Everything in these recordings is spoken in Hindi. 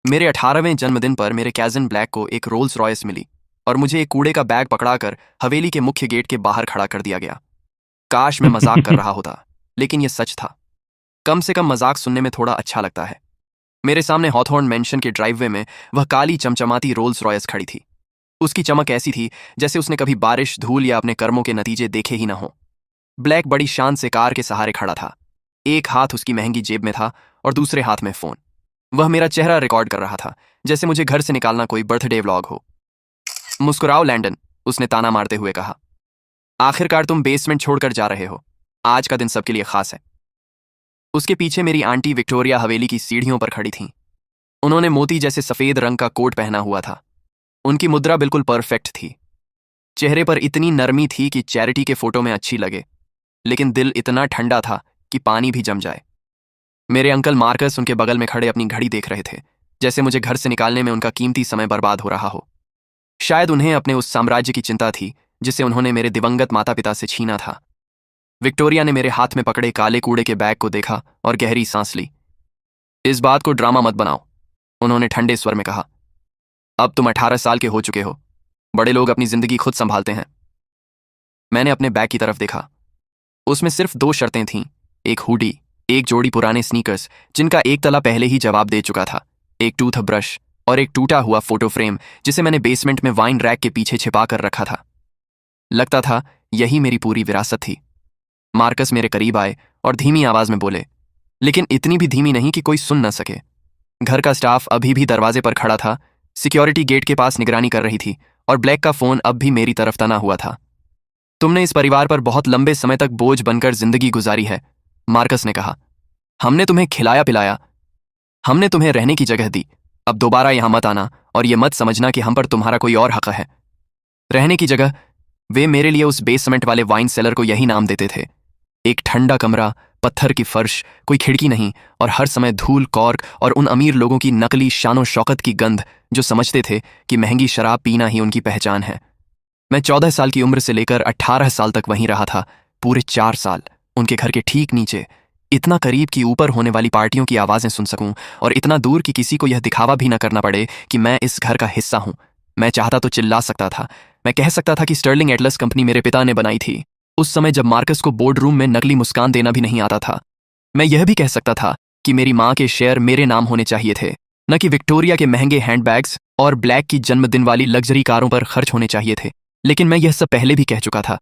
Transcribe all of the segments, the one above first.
मेरे 18वें जन्मदिन पर मेरे कज़न ब्लैक को एक रोल्स रॉयस मिली और मुझे एक कूड़े का बैग पकड़ाकर हवेली के मुख्य गेट के बाहर खड़ा कर दिया गया। काश मैं मजाक कर रहा होता, लेकिन यह सच था। कम से कम मजाक सुनने में थोड़ा अच्छा लगता है। मेरे सामने हॉथॉर्न मेंशन के ड्राइववे में वह काली चमचमाती रोल्स रॉयस खड़ी थी। उसकी चमक ऐसी थी जैसे उसने कभी बारिश, धूल या अपने कर्मों के नतीजे देखे ही ना हो। ब्लैक बड़ी शान से कार के सहारे खड़ा था। एक हाथ उसकी महंगी जेब में था और दूसरे हाथ में फोन। वह मेरा चेहरा रिकॉर्ड कर रहा था, जैसे मुझे घर से निकालना कोई बर्थडे व्लॉग हो। मुस्कुराओ लैंडन, उसने ताना मारते हुए कहा। आखिरकार तुम बेसमेंट छोड़कर जा रहे हो। आज का दिन सबके लिए खास है। उसके पीछे मेरी आंटी विक्टोरिया हवेली की सीढ़ियों पर खड़ी थीं। उन्होंने मोती जैसे सफेद रंग का कोट पहना हुआ था। उनकी मुद्रा बिल्कुल परफेक्ट थी। चेहरे पर इतनी नरमी थी कि चैरिटी के फोटो में अच्छी लगे, लेकिन दिल इतना ठंडा था कि पानी भी जम जाए। मेरे अंकल मार्कस उनके बगल में खड़े अपनी घड़ी देख रहे थे, जैसे मुझे घर से निकालने में उनका कीमती समय बर्बाद हो रहा हो। शायद उन्हें अपने उस साम्राज्य की चिंता थी जिसे उन्होंने मेरे दिवंगत माता पिता से छीना था। विक्टोरिया ने मेरे हाथ में पकड़े काले कूड़े के बैग को देखा और गहरी सांस ली। इस बात को ड्रामा मत बनाओ, उन्होंने ठंडे स्वर में कहा। अब तुम 18 साल के हो चुके हो। बड़े लोग अपनी जिंदगी खुद संभालते हैं। मैंने अपने बैग की तरफ देखा। उसमें सिर्फ 2 शर्तें थीं, एक हुडी, एक जोड़ी पुराने स्नीकर्स जिनका एक तला पहले ही जवाब दे चुका था, एक टूथब्रश और एक टूटा हुआ फोटो फ्रेम जिसे मैंने बेसमेंट में वाइन रैक के पीछे छिपा कर रखा था। लगता था यही मेरी पूरी विरासत थी। मार्कस मेरे करीब आए और धीमी आवाज में बोले, लेकिन इतनी भी धीमी नहीं कि कोई सुन न सके। घर का स्टाफ अभी भी दरवाजे पर खड़ा था। सिक्योरिटी गेट के पास निगरानी कर रही थी और ब्लैक का फोन अब भी मेरी तरफ तना हुआ था। तुमने इस परिवार पर बहुत लंबे समय तक बोझ बनकर जिंदगी गुजारी है, मार्कस ने कहा। हमने तुम्हें खिलाया पिलाया, हमने तुम्हें रहने की जगह दी। अब दोबारा यहां मत आना और ये मत समझना कि हम पर तुम्हारा कोई और हक है। रहने की जगह, वे मेरे लिए उस बेसमेंट वाले वाइन सेलर को यही नाम देते थे। एक ठंडा कमरा, पत्थर की फर्श, कोई खिड़की नहीं और हर समय धूल, कॉर्क और उन अमीर लोगों की नकली शानो शौकत की गंध जो समझते थे कि महंगी शराब पीना ही उनकी पहचान है। मैं 14 साल की उम्र से लेकर 18 साल तक वहीं रहा था, पूरे 4 साल, उनके घर के ठीक नीचे, इतना करीब कि ऊपर होने वाली पार्टियों की आवाजें सुन सकूं और इतना दूर कि किसी को यह दिखावा भी न करना पड़े कि मैं इस घर का हिस्सा हूं। मैं चाहता तो चिल्ला सकता था। मैं कह सकता था कि स्टर्लिंग एटलस कंपनी मेरे पिता ने बनाई थी, उस समय जब मार्कस को बोर्ड रूम में नकली मुस्कान देना भी नहीं आता था। मैं यह भी कह सकता था कि मेरी माँ के शेयर मेरे नाम होने चाहिए थे, न कि विक्टोरिया के महंगे हैंडबैग्स और ब्लैक की जन्मदिन वाली लग्जरी कारों पर खर्च होने चाहिए थे। लेकिन मैं यह सब पहले भी कह चुका था।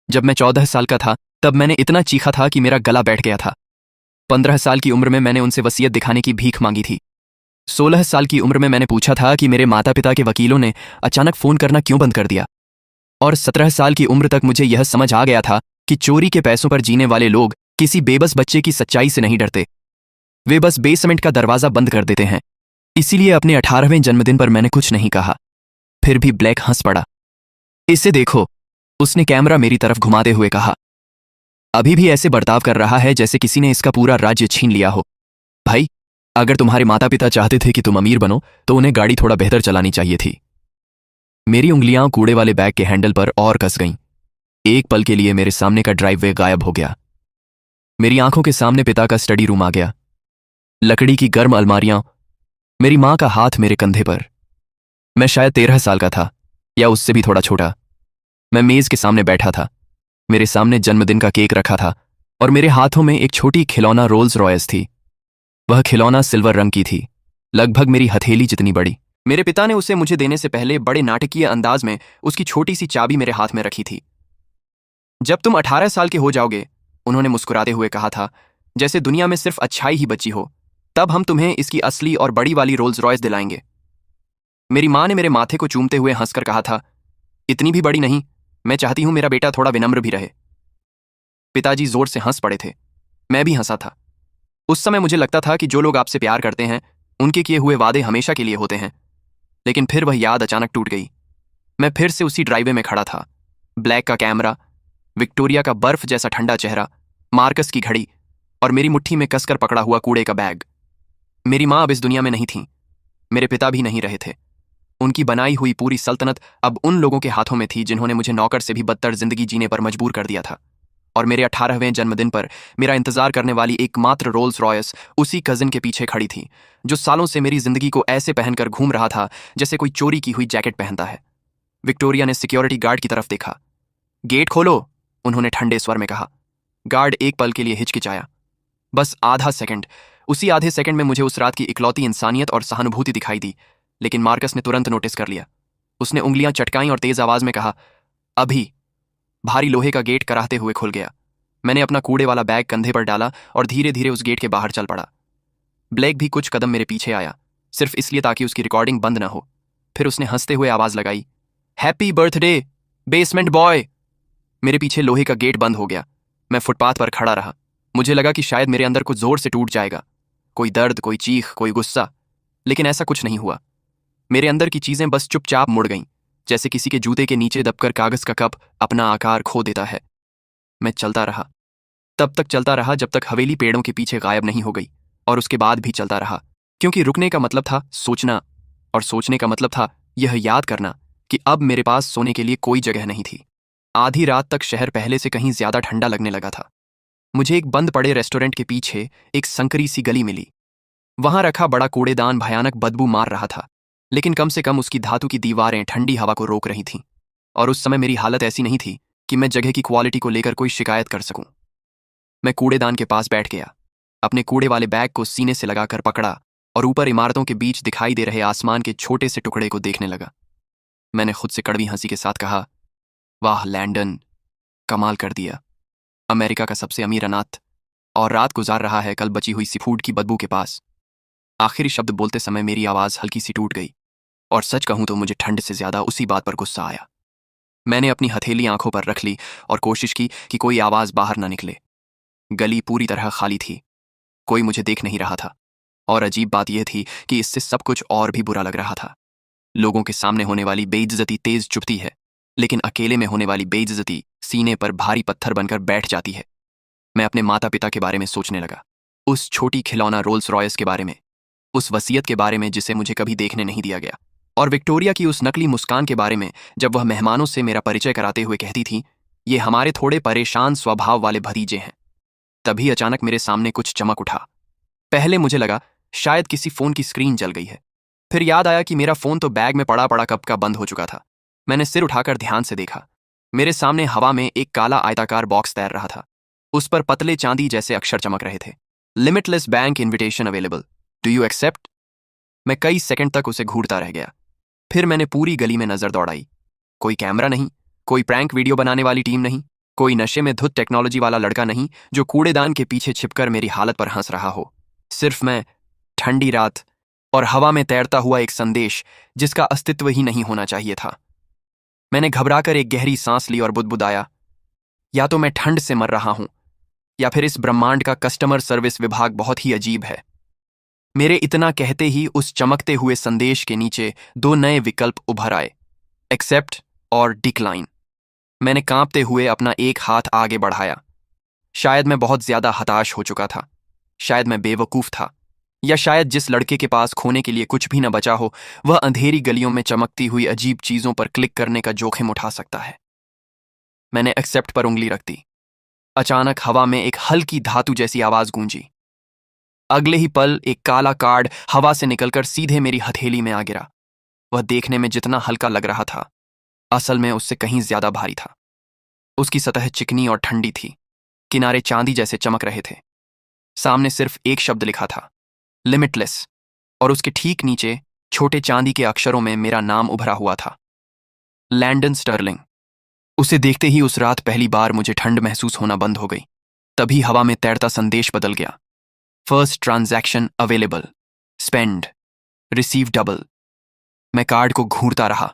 जब मैं 14 साल का था तब मैंने इतना चीखा था कि मेरा गला बैठ गया था। 15 साल की उम्र में मैंने उनसे वसीयत दिखाने की भीख मांगी थी। 16 साल की उम्र में मैंने पूछा था कि मेरे माता पिता के वकीलों ने अचानक फोन करना क्यों बंद कर दिया। और 17 साल की उम्र तक मुझे यह समझ आ गया था कि चोरी के पैसों पर जीने वाले लोग किसी बेबस बच्चे की सच्चाई से नहीं डरते। वे बस बेसमेंट का दरवाजा बंद कर देते हैं। इसीलिए अपने 18वें जन्मदिन पर मैंने कुछ नहीं कहा। फिर भी ब्लैक हंस पड़ा। इसे देखो, उसने कैमरा मेरी तरफ घुमाते हुए कहा। अभी भी ऐसे बर्ताव कर रहा है जैसे किसी ने इसका पूरा राज्य छीन लिया हो। भाई, अगर तुम्हारे माता पिता चाहते थे कि तुम अमीर बनो तो उन्हें गाड़ी थोड़ा बेहतर चलानी चाहिए थी। मेरी उंगलियां कूड़े वाले बैग के हैंडल पर और कस गईं। एक पल के लिए मेरे सामने का ड्राइववे गायब हो गया। मेरी आंखों के सामने पिता का स्टडी रूम आ गया। लकड़ी की गर्म अलमारियां, मेरी मां का हाथ मेरे कंधे पर। मैं शायद 13 साल का था या उससे भी थोड़ा छोटा। मैं मेज के सामने बैठा था। मेरे सामने जन्मदिन का केक रखा था और मेरे हाथों में एक छोटी खिलौना रोल्स रॉयस थी। वह खिलौना सिल्वर रंग की थी, लगभग मेरी हथेली जितनी बड़ी। मेरे पिता ने उसे मुझे देने से पहले बड़े नाटकीय अंदाज में उसकी छोटी सी चाबी मेरे हाथ में रखी थी। जब तुम 18 साल के हो जाओगे, उन्होंने मुस्कुराते हुए कहा था, जैसे दुनिया में सिर्फ अच्छाई ही बची हो, तब हम तुम्हें इसकी असली और बड़ी वाली रोल्स रॉयस दिलाएंगे। मेरी माँ ने मेरे माथे को चूमते हुए हंसकर कहा था, इतनी भी बड़ी नहीं, मैं चाहती हूं मेरा बेटा थोड़ा विनम्र भी रहे। पिताजी जोर से हंस पड़े थे। मैं भी हंसा था। उस समय मुझे लगता था कि जो लोग आपसे प्यार करते हैं उनके किए हुए वादे हमेशा के लिए होते हैं। लेकिन फिर वह याद अचानक टूट गई। मैं फिर से उसी ड्राइवे में खड़ा था। ब्लैक का कैमरा, विक्टोरिया का बर्फ जैसा ठंडा चेहरा, मार्कस की घड़ी और मेरी मुट्ठी में कसकर पकड़ा हुआ कूड़े का बैग। मेरी माँ अब इस दुनिया में नहीं थी। मेरे पिता भी नहीं रहे थे। उनकी बनाई हुई पूरी सल्तनत अब उन लोगों के हाथों में थी जिन्होंने मुझे नौकर से भी बदतर जिंदगी जीने पर मजबूर कर दिया था। और मेरे 18वें जन्मदिन पर मेरा इंतजार करने वाली एकमात्र रोल्स रॉयस उसी कजिन के पीछे खड़ी थी, जो सालों से मेरी जिंदगी को ऐसे पहनकर घूम रहा था जैसे कोई चोरी की हुई जैकेट पहनता है। विक्टोरिया ने सिक्योरिटी गार्ड की तरफ देखा। गेट खोलो, उन्होंने ठंडे स्वर में कहा। गार्ड एक पल के लिए हिचकिचाया, बस आधा सेकंड। उसी आधे सेकंड में मुझे उस रात की इकलौती इंसानियत और सहानुभूति दिखाई दी, लेकिन मार्कस ने तुरंत नोटिस कर लिया। उसने उंगलियां चटकाईं और तेज आवाज में कहा, अभी। भारी लोहे का गेट कराहते हुए खुल गया। मैंने अपना कूड़े वाला बैग कंधे पर डाला और धीरे धीरे उस गेट के बाहर चल पड़ा। ब्लेक भी कुछ कदम मेरे पीछे आया, सिर्फ इसलिए ताकि उसकी रिकॉर्डिंग बंद न हो। फिर उसने हंसते हुए आवाज लगाई, हैप्पी बर्थडे बेसमेंट बॉय। मेरे पीछे लोहे का गेट बंद हो गया। मैं फुटपाथ पर खड़ा रहा। मुझे लगा कि शायद मेरे अंदर कुछ जोर से टूट जाएगा, कोई दर्द, कोई चीख, कोई गुस्सा, लेकिन ऐसा कुछ नहीं हुआ। मेरे अंदर की चीजें बस चुपचाप मुड़ गईं, जैसे किसी के जूते के नीचे दबकर कागज का कप अपना आकार खो देता है। मैं चलता रहा, तब तक चलता रहा जब तक हवेली पेड़ों के पीछे गायब नहीं हो गई, और उसके बाद भी चलता रहा, क्योंकि रुकने का मतलब था सोचना, और सोचने का मतलब था यह याद करना कि अब मेरे पास सोने के लिए कोई जगह नहीं थी। आधी रात तक शहर पहले से कहीं ज्यादा ठंडा लगने लगा था। मुझे एक बंद पड़े रेस्टोरेंट के पीछे एक संकरी सी गली मिली। वहां रखा बड़ा कूड़ेदान भयानक बदबू मार रहा था, लेकिन कम से कम उसकी धातु की दीवारें ठंडी हवा को रोक रही थीं, और उस समय मेरी हालत ऐसी नहीं थी कि मैं जगह की क्वालिटी को लेकर कोई शिकायत कर सकूं। मैं कूड़ेदान के पास बैठ गया, अपने कूड़े वाले बैग को सीने से लगाकर पकड़ा और ऊपर इमारतों के बीच दिखाई दे रहे आसमान के छोटे से टुकड़े को देखने लगा। मैंने खुद से कड़वी हंसी के साथ कहा, वाह लैंडन, कमाल कर दिया। अमेरिका का सबसे अमीर अनाथ, और रात गुजार रहा है कल बची हुई सी फूड की बदबू के पास। आखिरी शब्द बोलते समय मेरी आवाज हल्की सी टूट गई, और सच कहूं तो मुझे ठंड से ज्यादा उसी बात पर गुस्सा आया। मैंने अपनी हथेली आंखों पर रख ली और कोशिश की कि कोई आवाज बाहर ना निकले। गली पूरी तरह खाली थी, कोई मुझे देख नहीं रहा था, और अजीब बात यह थी कि इससे सब कुछ और भी बुरा लग रहा था। लोगों के सामने होने वाली बेइज्जती तेज चुभती है, लेकिन अकेले में होने वाली बेइज्जती सीने पर भारी पत्थर बनकर बैठ जाती है। मैं अपने माता पिता के बारे में सोचने लगा, उस छोटी खिलौना रोल्स रॉयस के बारे में, उस वसीयत के बारे में जिसे मुझे कभी देखने नहीं दिया गया, और विक्टोरिया की उस नकली मुस्कान के बारे में जब वह मेहमानों से मेरा परिचय कराते हुए कहती थी, ये हमारे थोड़े परेशान स्वभाव वाले भतीजे हैं। तभी अचानक मेरे सामने कुछ चमक उठा। पहले मुझे लगा शायद किसी फोन की स्क्रीन जल गई है, फिर याद आया कि मेरा फोन तो बैग में पड़ा पड़ा कब का बंद हो चुका था। मैंने सिर उठाकर ध्यान से देखा। मेरे सामने हवा में एक काला आयताकार बॉक्स तैर रहा था। उस पर पतले चांदी जैसे अक्षर चमक रहे थे, limitless bank invitation available, do you accept. मैं कई सेकंड तक उसे घूरता रह गया। फिर मैंने पूरी गली में नजर दौड़ाई। कोई कैमरा नहीं, कोई प्रैंक वीडियो बनाने वाली टीम नहीं, कोई नशे में धुत टेक्नोलॉजी वाला लड़का नहीं जो कूड़ेदान के पीछे छिपकर मेरी हालत पर हंस रहा हो। सिर्फ मैं, ठंडी रात, और हवा में तैरता हुआ एक संदेश जिसका अस्तित्व ही नहीं होना चाहिए था। मैंने घबराकर एक गहरी सांस ली और बुदबुदाया, या तो मैं ठंड से मर रहा हूं, या फिर इस ब्रह्मांड का कस्टमर सर्विस विभाग बहुत ही अजीब है। मेरे इतना कहते ही उस चमकते हुए संदेश के नीचे दो नए विकल्प उभर आए, एक्सेप्ट और डिक्लाइन। मैंने कांपते हुए अपना एक हाथ आगे बढ़ाया। शायद मैं बहुत ज्यादा हताश हो चुका था, शायद मैं बेवकूफ था, या शायद जिस लड़के के पास खोने के लिए कुछ भी न बचा हो, वह अंधेरी गलियों में चमकती हुई अजीब चीजों पर क्लिक करने का जोखिम उठा सकता है। मैंने एक्सेप्ट पर उंगली रख दी। अचानक हवा में एक हल्की धातु जैसी आवाज गूंजी। अगले ही पल एक काला कार्ड हवा से निकलकर सीधे मेरी हथेली में आ गिरा। वह देखने में जितना हल्का लग रहा था, असल में उससे कहीं ज्यादा भारी था। उसकी सतह चिकनी और ठंडी थी, किनारे चांदी जैसे चमक रहे थे। सामने सिर्फ एक शब्द लिखा था, लिमिटलेस, और उसके ठीक नीचे छोटे चांदी के अक्षरों में मेरा नाम उभरा हुआ था, लैंडन स्टर्लिंग। उसे देखते ही उस रात पहली बार मुझे ठंड महसूस होना बंद हो गई। तभी हवा में तैरता संदेश बदल गया, first transaction available, spend, receive double. मैं कार्ड को घूरता रहा,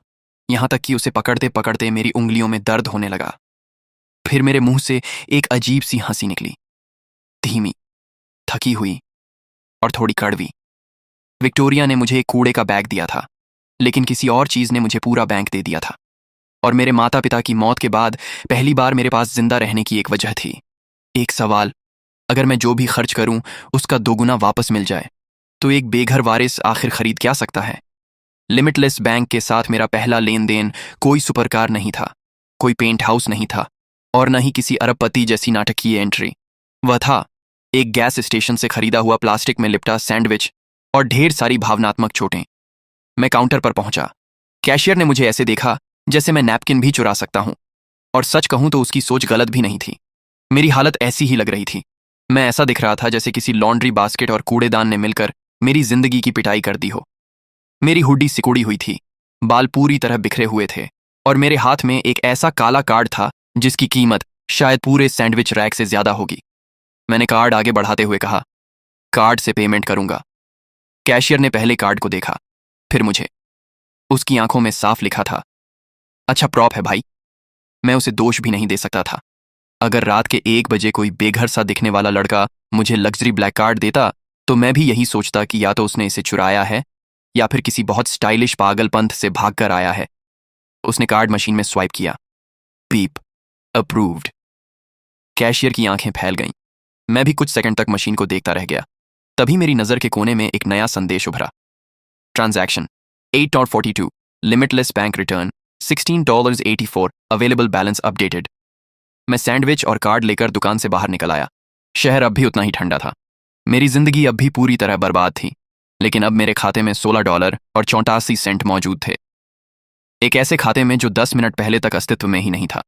यहां तक कि उसे पकड़ते पकड़ते मेरी उंगलियों में दर्द होने लगा। फिर मेरे मुंह से एक अजीब सी हंसी निकली, धीमी, थकी हुई और थोड़ी कड़वी। विक्टोरिया ने मुझे एक कूड़े का बैग दिया था, लेकिन किसी और चीज ने मुझे पूरा बैंक दे दिया था। और मेरे माता पिता की मौत के बाद पहली बार मेरे पास जिंदा रहने की एक वजह थी, एक सवाल, अगर मैं जो भी खर्च करूं उसका दोगुना वापस मिल जाए तो एक बेघर वारिस आखिर खरीद क्या सकता है। लिमिटलेस बैंक के साथ मेरा पहला लेन देन कोई सुपरकार नहीं था, कोई पेंट हाउस नहीं था, और न ही किसी अरबपति जैसी नाटकीय एंट्री। वह था एक गैस स्टेशन से खरीदा हुआ प्लास्टिक में लिपटा सैंडविच और ढेर सारी भावनात्मक चोटें। मैं काउंटर पर पहुंचा। कैशियर ने मुझे ऐसे देखा जैसे मैं नैपकिन भी चुरा सकता हूं, और सच कहूं तो उसकी सोच गलत भी नहीं थी। मेरी हालत ऐसी ही लग रही थी। मैं ऐसा दिख रहा था जैसे किसी लॉन्ड्री बास्केट और कूड़ेदान ने मिलकर मेरी जिंदगी की पिटाई कर दी हो। मेरी हुड्डी सिकुड़ी हुई थी, बाल पूरी तरह बिखरे हुए थे, और मेरे हाथ में एक ऐसा काला कार्ड था जिसकी कीमत शायद पूरे सैंडविच रैक से ज्यादा होगी। मैंने कार्ड आगे बढ़ाते हुए कहा, कार्ड से पेमेंट करूंगा। कैशियर ने पहले कार्ड को देखा, फिर मुझे। उसकी आंखों में साफ लिखा था, अच्छा प्रॉप है भाई। मैं उसे दोष भी नहीं दे सकता था। अगर रात के 1 बजे कोई बेघर सा दिखने वाला लड़का मुझे लग्जरी ब्लैक कार्ड देता तो मैं भी यही सोचता कि या तो उसने इसे चुराया है या फिर किसी बहुत स्टाइलिश पागलपंथ से भागकर आया है। उसने कार्ड मशीन में स्वाइप किया। पीप, अप्रूव्ड। कैशियर की आंखें फैल गईं। मैं भी कुछ सेकंड तक मशीन को देखता रह गया। तभी मेरी नजर के कोने में एक नया संदेश उभरा। Transaction 8.42, limitless bank return $16.84, available balance updated. मैं सैंडविच और कार्ड लेकर दुकान से बाहर निकल आया। शहर अब भी उतना ही ठंडा था। मेरी जिंदगी अब भी पूरी तरह बर्बाद थी, लेकिन अब मेरे खाते में $16.84 मौजूद थे। एक ऐसे खाते में जो 10 मिनट पहले तक अस्तित्व में ही नहीं था।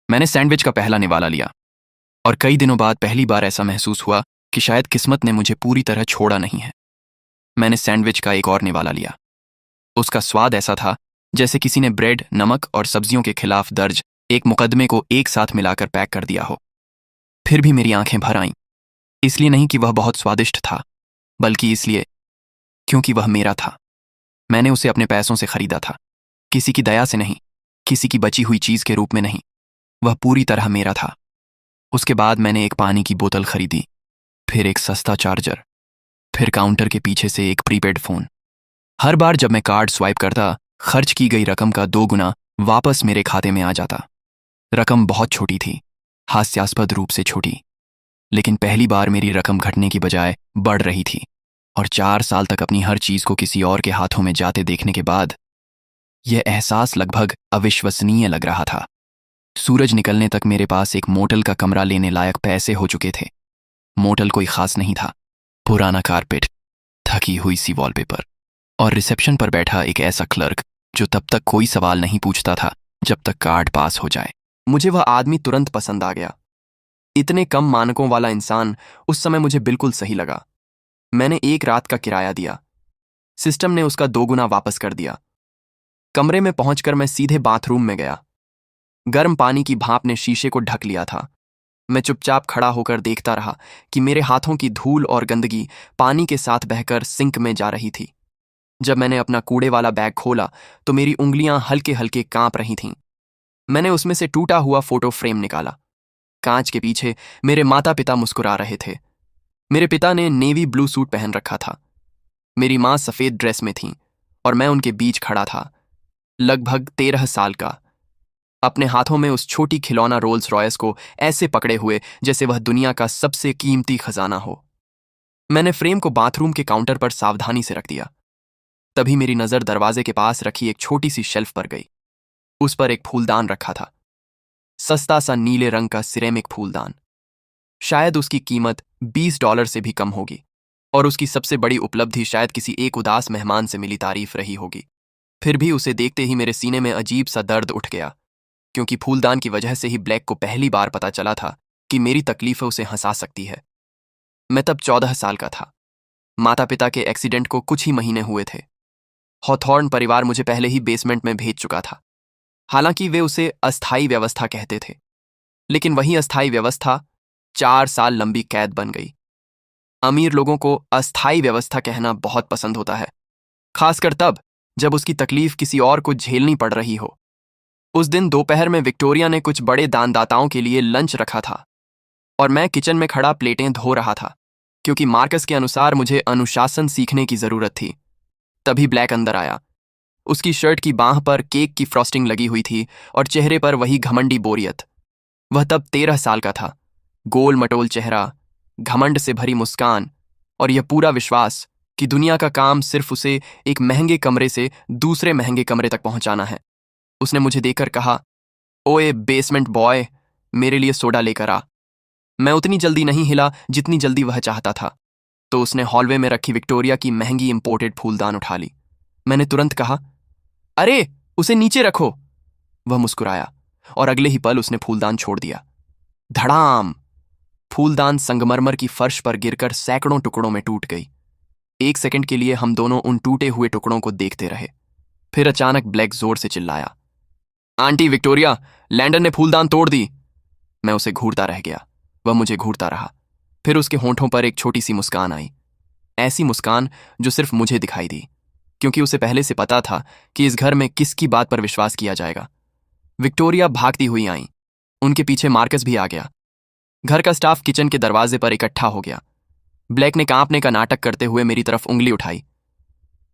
मैंने सैंडविच का पहला निवाला लिया, और कई दिनों बाद पहली बार ऐसा महसूस हुआ कि शायद किस्मत ने मुझे पूरी तरह छोड़ा नहीं है। मैंने सैंडविच का एक और निवाला लिया। उसका स्वाद ऐसा था जैसे किसी ने ब्रेड, नमक और सब्जियों के खिलाफ दर्ज एक मुकदमे को एक साथ मिलाकर पैक कर दिया हो। फिर भी मेरी आंखें भर आईं, इसलिए नहीं कि वह बहुत स्वादिष्ट था, बल्कि इसलिए क्योंकि वह मेरा था। मैंने उसे अपने पैसों से खरीदा था, किसी की दया से नहीं, किसी की बची हुई चीज के रूप में नहीं। वह पूरी तरह मेरा था। उसके बाद मैंने एक पानी की बोतल खरीदी, फिर एक सस्ता चार्जर, फिर काउंटर के पीछे से एक प्रीपेड फोन। हर बार जब मैं कार्ड स्वाइप करता, खर्च की गई रकम का 2 गुना वापस मेरे खाते में आ जाता। रकम बहुत छोटी थी, हास्यास्पद रूप से छोटी, लेकिन पहली बार मेरी रकम घटने की बजाय बढ़ रही थी। और 4 साल तक अपनी हर चीज को किसी और के हाथों में जाते देखने के बाद यह एहसास लगभग अविश्वसनीय लग रहा था। सूरज निकलने तक मेरे पास एक मोटल का कमरा लेने लायक पैसे हो चुके थे। मोटल कोई खास नहीं था, पुराना कारपेट, थकी हुई सी वॉलपेपर, और रिसेप्शन पर बैठा एक ऐसा क्लर्क जो तब तक कोई सवाल नहीं पूछता था जब तक कार्ड पास हो जाए। मुझे वह आदमी तुरंत पसंद आ गया। इतने कम मानकों वाला इंसान उस समय मुझे बिल्कुल सही लगा। मैंने एक रात का किराया दिया। सिस्टम ने उसका 2 गुना वापस कर दिया। कमरे में पहुंचकर मैं सीधे बाथरूम में गया। गर्म पानी की भाप ने शीशे को ढक लिया था। मैं चुपचाप खड़ा होकर देखता रहा कि मेरे हाथों की धूल और गंदगी पानी के साथ बहकर सिंक में जा रही थी। जब मैंने अपना कूड़े वाला बैग खोला तो मेरी उंगलियां हल्के हल्के कांप रही थीं। मैंने उसमें से टूटा हुआ फोटो फ्रेम निकाला। कांच के पीछे मेरे माता पिता मुस्कुरा रहे थे। मेरे पिता ने नेवी ब्लू सूट पहन रखा था। मेरी माँ सफेद ड्रेस में थी और मैं उनके बीच खड़ा था, लगभग 13 साल का, अपने हाथों में उस छोटी खिलौना रोल्स रॉयस को ऐसे पकड़े हुए जैसे वह दुनिया का सबसे कीमती खजाना हो। मैंने फ्रेम को बाथरूम के काउंटर पर सावधानी से रख दिया। तभी मेरी नजर दरवाजे के पास रखी एक छोटी सी शेल्फ पर गई। उस पर एक फूलदान रखा था, सस्ता सा नीले रंग का सिरेमिक फूलदान। शायद उसकी कीमत $20 से भी कम होगी, और उसकी सबसे बड़ी उपलब्धि शायद किसी एक उदास मेहमान से मिली तारीफ रही होगी। फिर भी उसे देखते ही मेरे सीने में अजीब सा दर्द उठ गया, क्योंकि फूलदान की वजह से ही ब्लैक को पहली बार पता चला था कि मेरी तकलीफें उसे हंसा सकती है। मैं तब 14 साल का था। माता पिता के एक्सीडेंट को कुछ ही महीने हुए थे। हॉथॉर्न परिवार मुझे पहले ही बेसमेंट में भेज चुका था। हालांकि वे उसे अस्थायी व्यवस्था कहते थे, लेकिन वही अस्थायी व्यवस्था 4 साल लंबी कैद बन गई। अमीर लोगों को अस्थायी व्यवस्था कहना बहुत पसंद होता है, खासकर तब जब उसकी तकलीफ किसी और को झेलनी पड़ रही हो। उस दिन दोपहर में विक्टोरिया ने कुछ बड़े दानदाताओं के लिए लंच रखा था, और मैं किचन में खड़ा प्लेटें धो रहा था, क्योंकि मार्कस के अनुसार मुझे अनुशासन सीखने की जरूरत थी। तभी ब्लैक अंदर आया। उसकी शर्ट की बांह पर केक की फ्रॉस्टिंग लगी हुई थी और चेहरे पर वही घमंडी बोरियत। वह तब 13 साल का था। गोल मटोल चेहरा, घमंड से भरी मुस्कान, और यह पूरा विश्वास कि दुनिया का काम सिर्फ उसे एक महंगे कमरे से दूसरे महंगे कमरे तक पहुंचाना है। उसने मुझे देखकर कहा, ओए बेसमेंट बॉय, मेरे लिए सोडा लेकर आ। मैं उतनी जल्दी नहीं हिला जितनी जल्दी वह चाहता था, तो उसने हॉलवे में रखी विक्टोरिया की महंगी इंपोर्टेड फूलदान उठा ली। मैंने तुरंत कहा, अरे उसे नीचे रखो। वह मुस्कुराया और अगले ही पल उसने फूलदान छोड़ दिया। धड़ाम! फूलदान संगमरमर की फर्श पर गिरकर सैकड़ों टुकड़ों में टूट गई। 1 सेकंड के लिए हम दोनों उन टूटे हुए टुकड़ों को देखते रहे। फिर अचानक ब्लैक जोर से चिल्लाया, आंटी विक्टोरिया, लैंडन ने फूलदान तोड़ दी। मैं उसे घूरता रह गया, वह मुझे घूरता रहा। फिर उसके होंठों पर एक छोटी सी मुस्कान आई, ऐसी मुस्कान जो सिर्फ मुझे दिखाई दी, क्योंकि उसे पहले से पता था कि इस घर में किसकी बात पर विश्वास किया जाएगा। विक्टोरिया भागती हुई आई, उनके पीछे मार्कस भी आ गया। घर का स्टाफ किचन के दरवाजे पर इकट्ठा हो गया। ब्लैक ने कांपने का नाटक करते हुए मेरी तरफ उंगली उठाई।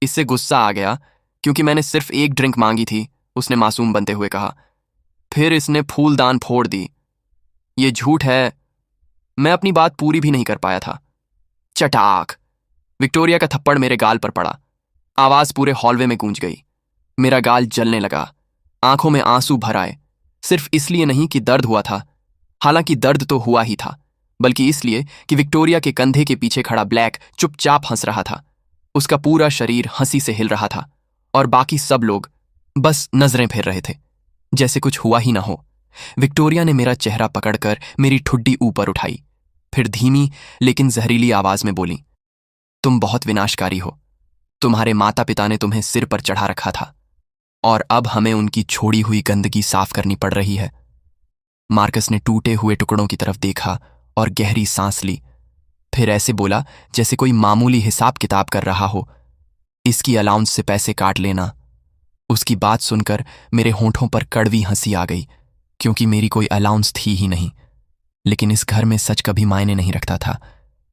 इससे गुस्सा आ गया क्योंकि मैंने सिर्फ एक ड्रिंक मांगी थी। उसने मासूम बनते हुए कहा, फिर इसने फूलदान फोड़ दी। ये झूठ है। मैं अपनी बात पूरी भी नहीं कर पाया था। चटाक! विक्टोरिया का थप्पड़ मेरे गाल पर पड़ा। आवाज पूरे हॉलवे में गूंज गई। मेरा गाल जलने लगा, आंखों में आंसू भर आए। सिर्फ इसलिए नहीं कि दर्द हुआ था, हालांकि दर्द तो हुआ ही था, बल्कि इसलिए कि विक्टोरिया के कंधे के पीछे खड़ा ब्लैक चुपचाप हंस रहा था। उसका पूरा शरीर हंसी से हिल रहा था और बाकी सब लोग बस नजरें फेर रहे थे, जैसे कुछ हुआ ही ना हो। विक्टोरिया ने मेरा चेहरा पकड़कर मेरी ठुड्डी ऊपर उठाई, फिर धीमी लेकिन जहरीली आवाज में बोली, तुम बहुत विनाशकारी हो। तुम्हारे माता पिता ने तुम्हें सिर पर चढ़ा रखा था और अब हमें उनकी छोड़ी हुई गंदगी साफ करनी पड़ रही है। मार्कस ने टूटे हुए टुकड़ों की तरफ देखा और गहरी सांस ली, फिर ऐसे बोला जैसे कोई मामूली हिसाब किताब कर रहा हो, इसकी अलाउंस से पैसे काट लेना। उसकी बात सुनकर मेरे होंठों पर कड़वी हंसी आ गई, क्योंकि मेरी कोई अलाउंस थी ही नहीं। लेकिन इस घर में सच कभी मायने नहीं रखता था,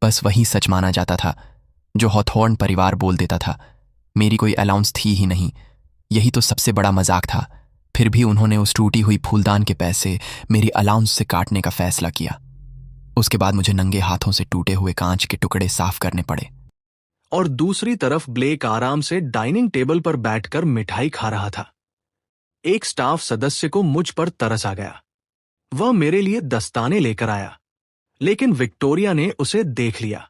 बस वही सच माना जाता था जो हॉथॉर्न परिवार बोल देता था। मेरी कोई अलाउंस थी ही नहीं, यही तो सबसे बड़ा मजाक था। फिर भी उन्होंने उस टूटी हुई फूलदान के पैसे मेरी अलाउंस से काटने का फैसला किया। उसके बाद मुझे नंगे हाथों से टूटे हुए कांच के टुकड़े साफ करने पड़े। और दूसरी तरफ ब्लेक आराम से डाइनिंग टेबल पर बैठकर मिठाई खा रहा था। एक स्टाफ सदस्य को मुझ पर तरस आ गया। वह मेरे लिए दस्ताने लेकर आया, लेकिन विक्टोरिया ने उसे देख लिया।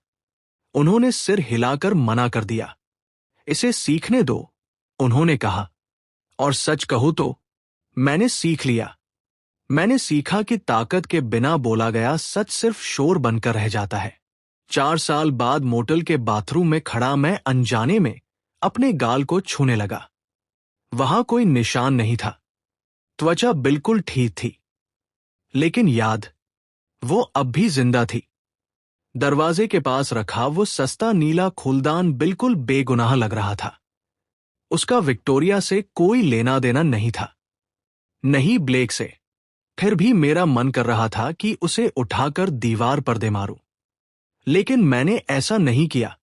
उन्होंने सिर हिलाकर मना कर दिया। इसे सीखने दो, उन्होंने कहा। और सच कहूं तो मैंने सीख लिया। मैंने सीखा कि ताकत के बिना बोला गया सच सिर्फ शोर बनकर रह जाता है। 4 साल बाद मोटल के बाथरूम में खड़ा मैं अनजाने में अपने गाल को छूने लगा। वहां कोई निशान नहीं था, त्वचा बिल्कुल ठीक थी, लेकिन याद, वो अब भी जिंदा थी। दरवाजे के पास रखा वो सस्ता नीला फूलदान बिल्कुल बेगुनाह लग रहा था। उसका विक्टोरिया से कोई लेना देना नहीं था, नहीं ब्लेक से। फिर भी मेरा मन कर रहा था कि उसे उठाकर दीवार पर दे मारूं, लेकिन मैंने ऐसा नहीं किया।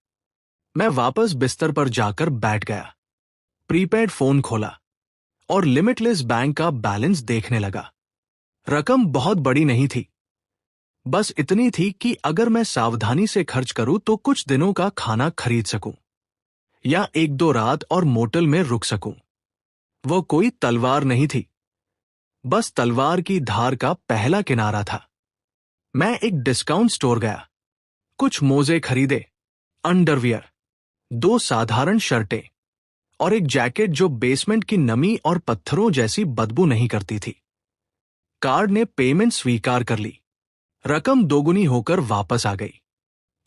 मैं वापस बिस्तर पर जाकर बैठ गया, प्रीपेड फोन खोला और लिमिटलेस बैंक का बैलेंस देखने लगा। रकम बहुत बड़ी नहीं थी, बस इतनी थी कि अगर मैं सावधानी से खर्च करूं तो कुछ दिनों का खाना खरीद सकूं या 1-2 रात और मोटल में रुक सकूं। वो कोई तलवार नहीं थी, बस तलवार की धार का पहला किनारा था। मैं एक डिस्काउंट स्टोर गया, कुछ मोजे खरीदे, अंडरवियर, 2 साधारण शर्टें और एक जैकेट जो बेसमेंट की नमी और पत्थरों जैसी बदबू नहीं करती थी। कार्ड ने पेमेंट स्वीकार कर ली। रकम दोगुनी होकर वापस आ गई।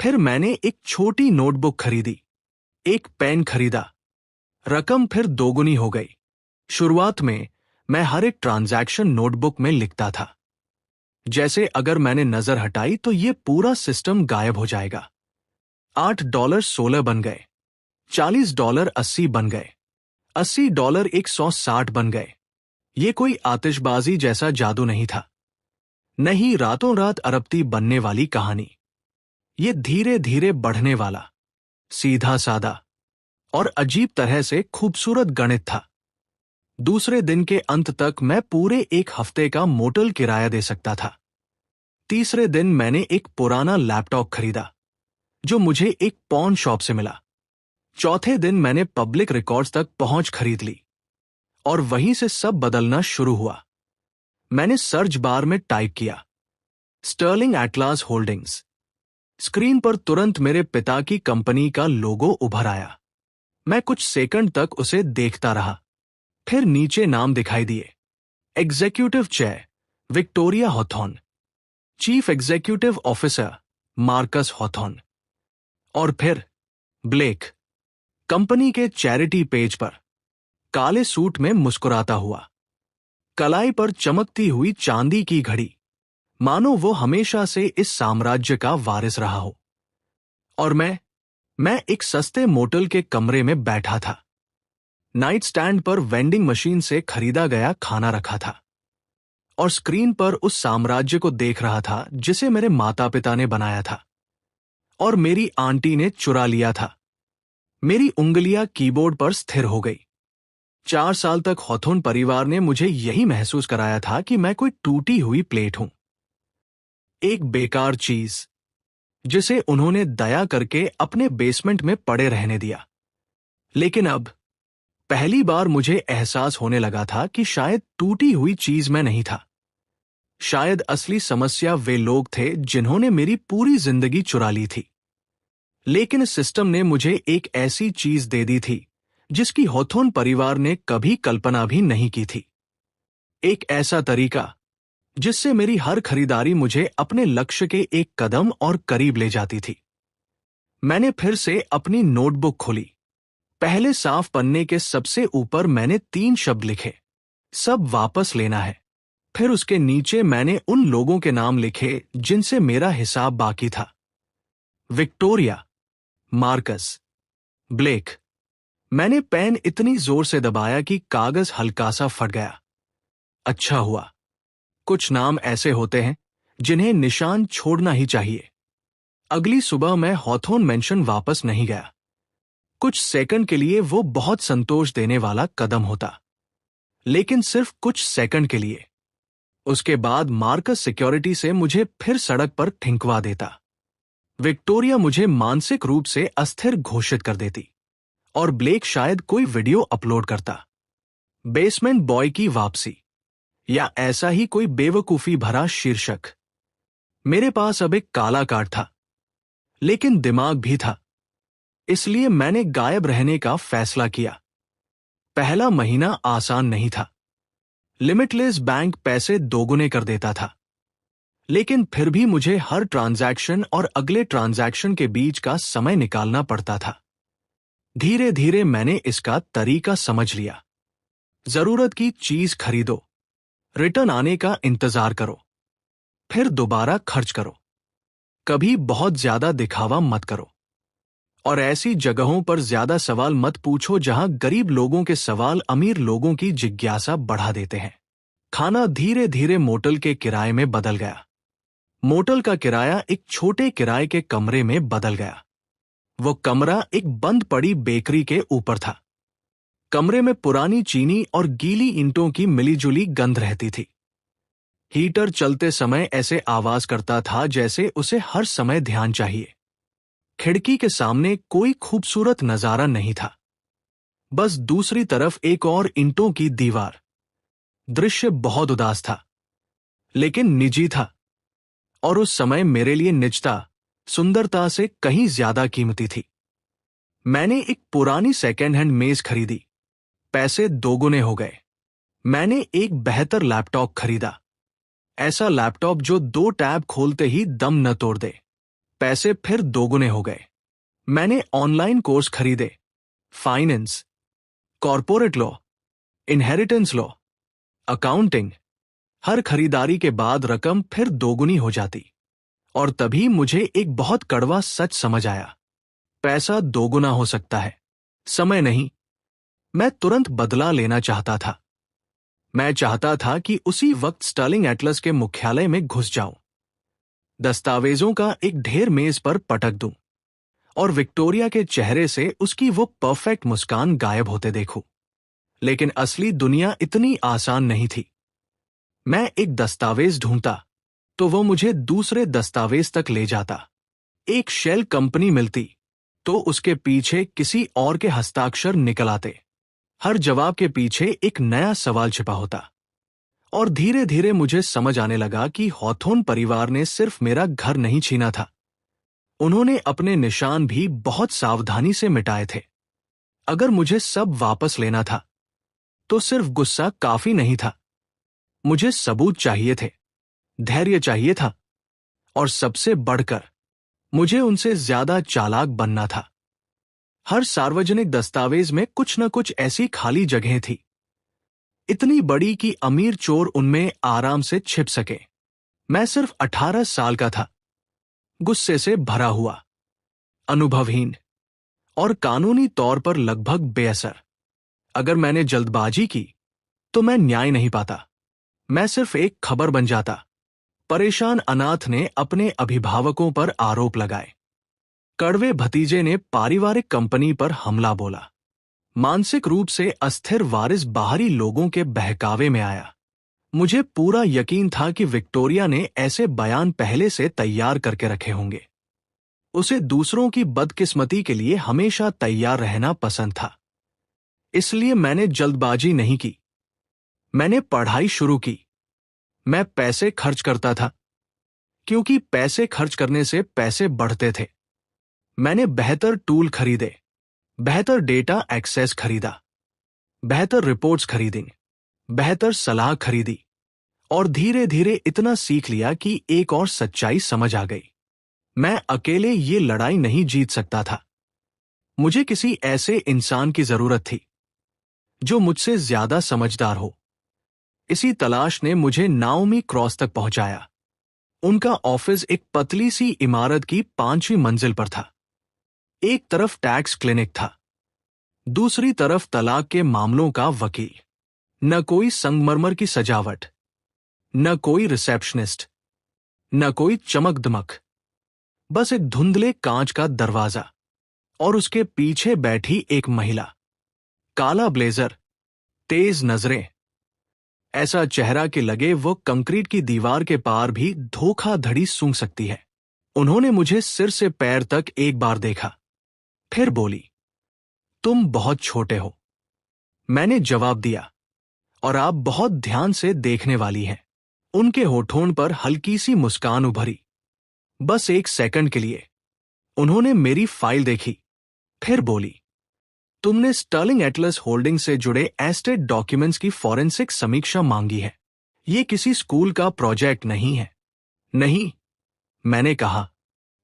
फिर मैंने एक छोटी नोटबुक खरीदी, एक पेन खरीदा। रकम फिर दोगुनी हो गई। शुरुआत में मैं हर एक ट्रांजैक्शन नोटबुक में लिखता था, जैसे अगर मैंने नजर हटाई तो ये पूरा सिस्टम गायब हो जाएगा। $8 16 बन गए, $40 80 बन गए, $80 160 बन गए। ये कोई आतिशबाजी जैसा जादू नहीं था, नहीं रातों रात अरबती बनने वाली कहानी। ये धीरे धीरे बढ़ने वाला, सीधा सादा और अजीब तरह से खूबसूरत गणित था। दूसरे दिन के अंत तक मैं पूरे 1 हफ्ते का मोटल किराया दे सकता था। तीसरे दिन मैंने एक पुराना लैपटॉप खरीदा जो मुझे एक पॉन शॉप से मिला। चौथे दिन मैंने पब्लिक रिकॉर्ड्स तक पहुंच खरीद ली और वहीं से सब बदलना शुरू हुआ। मैंने सर्च बार में टाइप किया स्टर्लिंग एटलास होल्डिंग्स। स्क्रीन पर तुरंत मेरे पिता की कंपनी का लोगो उभर आया। मैं कुछ सेकंड तक उसे देखता रहा, फिर नीचे नाम दिखाई दिए। Executive chair Victoria Hawthorne, chief executive officer Marcus Hawthorne, और फिर ब्लेक कंपनी के चैरिटी पेज पर काले सूट में मुस्कुराता हुआ, कलाई पर चमकती हुई चांदी की घड़ी, मानो वो हमेशा से इस साम्राज्य का वारिस रहा हो। और मैं एक सस्ते मोटल के कमरे में बैठा था। नाइट स्टैंड पर वेंडिंग मशीन से खरीदा गया खाना रखा था और स्क्रीन पर उस साम्राज्य को देख रहा था जिसे मेरे माता पिता ने बनाया था और मेरी आंटी ने चुरा लिया था। मेरी उंगलियां कीबोर्ड पर स्थिर हो गई। 4 साल तक हॉथॉर्न परिवार ने मुझे यही महसूस कराया था कि मैं कोई टूटी हुई प्लेट हूं, एक बेकार चीज जिसे उन्होंने दया करके अपने बेसमेंट में पड़े रहने दिया। लेकिन अब पहली बार मुझे एहसास होने लगा था कि शायद टूटी हुई चीज मैं नहीं था। शायद असली समस्या वे लोग थे जिन्होंने मेरी पूरी जिंदगी चुरा ली थी। लेकिन सिस्टम ने मुझे एक ऐसी चीज दे दी थी जिसकी हॉथॉर्न परिवार ने कभी कल्पना भी नहीं की थी। एक ऐसा तरीका जिससे मेरी हर खरीदारी मुझे अपने लक्ष्य के एक कदम और करीब ले जाती थी। मैंने फिर से अपनी नोटबुक खोली। पहले साफ पन्ने के सबसे ऊपर मैंने 3 शब्द लिखे, सब वापस लेना है। फिर उसके नीचे मैंने उन लोगों के नाम लिखे जिनसे मेरा हिसाब बाकी था। Victoria, Marcus, Blake. मैंने पेन इतनी जोर से दबाया कि कागज हल्का सा फट गया। अच्छा हुआ, कुछ नाम ऐसे होते हैं जिन्हें निशान छोड़ना ही चाहिए। अगली सुबह मैं हॉथॉर्न मेंशन वापस नहीं गया। कुछ सेकंड के लिए वो बहुत संतोष देने वाला कदम होता, लेकिन सिर्फ कुछ सेकंड के लिए। उसके बाद मार्कस सिक्योरिटी से मुझे फिर सड़क पर ठिंकवा देता। विक्टोरिया मुझे मानसिक रूप से अस्थिर घोषित कर देती और ब्लेक शायद कोई वीडियो अपलोड करता। बेसमेंट बॉय की वापसी या ऐसा ही कोई बेवकूफी भरा शीर्षक। मेरे पास अब एक काला कार्ड था, लेकिन दिमाग भी था। इसलिए मैंने गायब रहने का फैसला किया। पहला महीना आसान नहीं था। लिमिटलेस बैंक पैसे दोगुने कर देता था, लेकिन फिर भी मुझे हर ट्रांजैक्शन और अगले ट्रांजैक्शन के बीच का समय निकालना पड़ता था। धीरे धीरे मैंने इसका तरीका समझ लिया। जरूरत की चीज खरीदो, रिटर्न आने का इंतजार करो, फिर दोबारा खर्च करो। कभी बहुत ज्यादा दिखावा मत करो और ऐसी जगहों पर ज्यादा सवाल मत पूछो जहां गरीब लोगों के सवाल अमीर लोगों की जिज्ञासा बढ़ा देते हैं। खाना धीरे धीरे मोटल के किराए में बदल गया। मोटल का किराया एक छोटे किराए के कमरे में बदल गया। वो कमरा एक बंद पड़ी बेकरी के ऊपर था। कमरे में पुरानी चीनी और गीली ईंटों की मिलीजुली गंध रहती थी। हीटर चलते समय ऐसे आवाज करता था जैसे उसे हर समय ध्यान चाहिए। खिड़की के सामने कोई खूबसूरत नजारा नहीं था, बस दूसरी तरफ एक और ईंटों की दीवार। दृश्य बहुत उदास था, लेकिन निजी था, और उस समय मेरे लिए निजता सुंदरता से कहीं ज्यादा कीमती थी। मैंने एक पुरानी सेकेंड हैंड मेज खरीदी। पैसे दोगुने हो गए। मैंने एक बेहतर लैपटॉप खरीदा, ऐसा लैपटॉप जो 2 टैब खोलते ही दम न तोड़ दे। पैसे फिर दोगुने हो गए। मैंने ऑनलाइन कोर्स खरीदे, finance, corporate law, inheritance law, accounting. हर खरीदारी के बाद रकम फिर दोगुनी हो जाती, और तभी मुझे एक बहुत कड़वा सच समझ आया। पैसा दोगुना हो सकता है, समय नहीं। मैं तुरंत बदला लेना चाहता था। मैं चाहता था कि उसी वक्त स्टर्लिंग एटलस के मुख्यालय में घुस जाऊं, दस्तावेजों का एक ढेर मेज पर पटक दूं और विक्टोरिया के चेहरे से उसकी वो परफेक्ट मुस्कान गायब होते देखूं। लेकिन असली दुनिया इतनी आसान नहीं थी। मैं एक दस्तावेज ढूंढता तो वो मुझे दूसरे दस्तावेज तक ले जाता। एक शेल कंपनी मिलती तो उसके पीछे किसी और के हस्ताक्षर निकल आते। हर जवाब के पीछे एक नया सवाल छिपा होता, और धीरे धीरे मुझे समझ आने लगा कि हॉथोर्न परिवार ने सिर्फ मेरा घर नहीं छीना था, उन्होंने अपने निशान भी बहुत सावधानी से मिटाए थे। अगर मुझे सब वापस लेना था तो सिर्फ गुस्सा काफी नहीं था, मुझे सबूत चाहिए थे, धैर्य चाहिए था, और सबसे बढ़कर मुझे उनसे ज्यादा चालाक बनना था। हर सार्वजनिक दस्तावेज में कुछ न कुछ ऐसी खाली जगह थी, इतनी बड़ी कि अमीर चोर उनमें आराम से छिप सके। मैं सिर्फ 18 साल का था, गुस्से से भरा हुआ, अनुभवहीन और कानूनी तौर पर लगभग बेअसर। अगर मैंने जल्दबाजी की तो मैं न्याय नहीं पाता, मैं सिर्फ एक खबर बन जाता। परेशान अनाथ ने अपने अभिभावकों पर आरोप लगाए, कड़वे भतीजे ने पारिवारिक कंपनी पर हमला बोला, मानसिक रूप से अस्थिर वारिस बाहरी लोगों के बहकावे में आया। मुझे पूरा यकीन था कि विक्टोरिया ने ऐसे बयान पहले से तैयार करके रखे होंगे। उसे दूसरों की बदकिस्मती के लिए हमेशा तैयार रहना पसंद था, इसलिए मैंने जल्दबाजी नहीं की। मैंने पढ़ाई शुरू की, मैं पैसे खर्च करता था, क्योंकि पैसे खर्च करने से पैसे बढ़ते थे। मैंने बेहतर टूल खरीदे, बेहतर डेटा एक्सेस खरीदा, बेहतर रिपोर्ट्स खरीदी, बेहतर सलाह खरीदी, और धीरे धीरे इतना सीख लिया कि एक और सच्चाई समझ आ गई। मैं अकेले ये लड़ाई नहीं जीत सकता था, मुझे किसी ऐसे इंसान की जरूरत थी जो मुझसे ज्यादा समझदार हो। इसी तलाश ने मुझे नाओमी क्रॉस तक पहुंचाया। उनका ऑफिस एक पतली सी इमारत की 5वीं मंजिल पर था। एक तरफ टैक्स क्लिनिक था, दूसरी तरफ तलाक के मामलों का वकील। न कोई संगमरमर की सजावट, न कोई रिसेप्शनिस्ट, न कोई चमक दमक, बस एक धुंधले कांच का दरवाजा और उसके पीछे बैठी एक महिला, काला ब्लेजर, तेज नजरें, ऐसा चेहरा कि लगे वो कंक्रीट की दीवार के पार भी धोखाधड़ी सूंघ सकती है। उन्होंने मुझे सिर से पैर तक एक बार देखा, फिर बोली, तुम बहुत छोटे हो। मैंने जवाब दिया, और आप बहुत ध्यान से देखने वाली हैं। उनके होठों पर हल्की सी मुस्कान उभरी, बस एक सेकंड के लिए। उन्होंने मेरी फाइल देखी, फिर बोली, तुमने स्टर्लिंग एटलस होल्डिंग से जुड़े एस्टेट डॉक्यूमेंट्स की फॉरेंसिक समीक्षा मांगी है, ये किसी स्कूल का प्रोजेक्ट नहीं है। नहीं, मैंने कहा।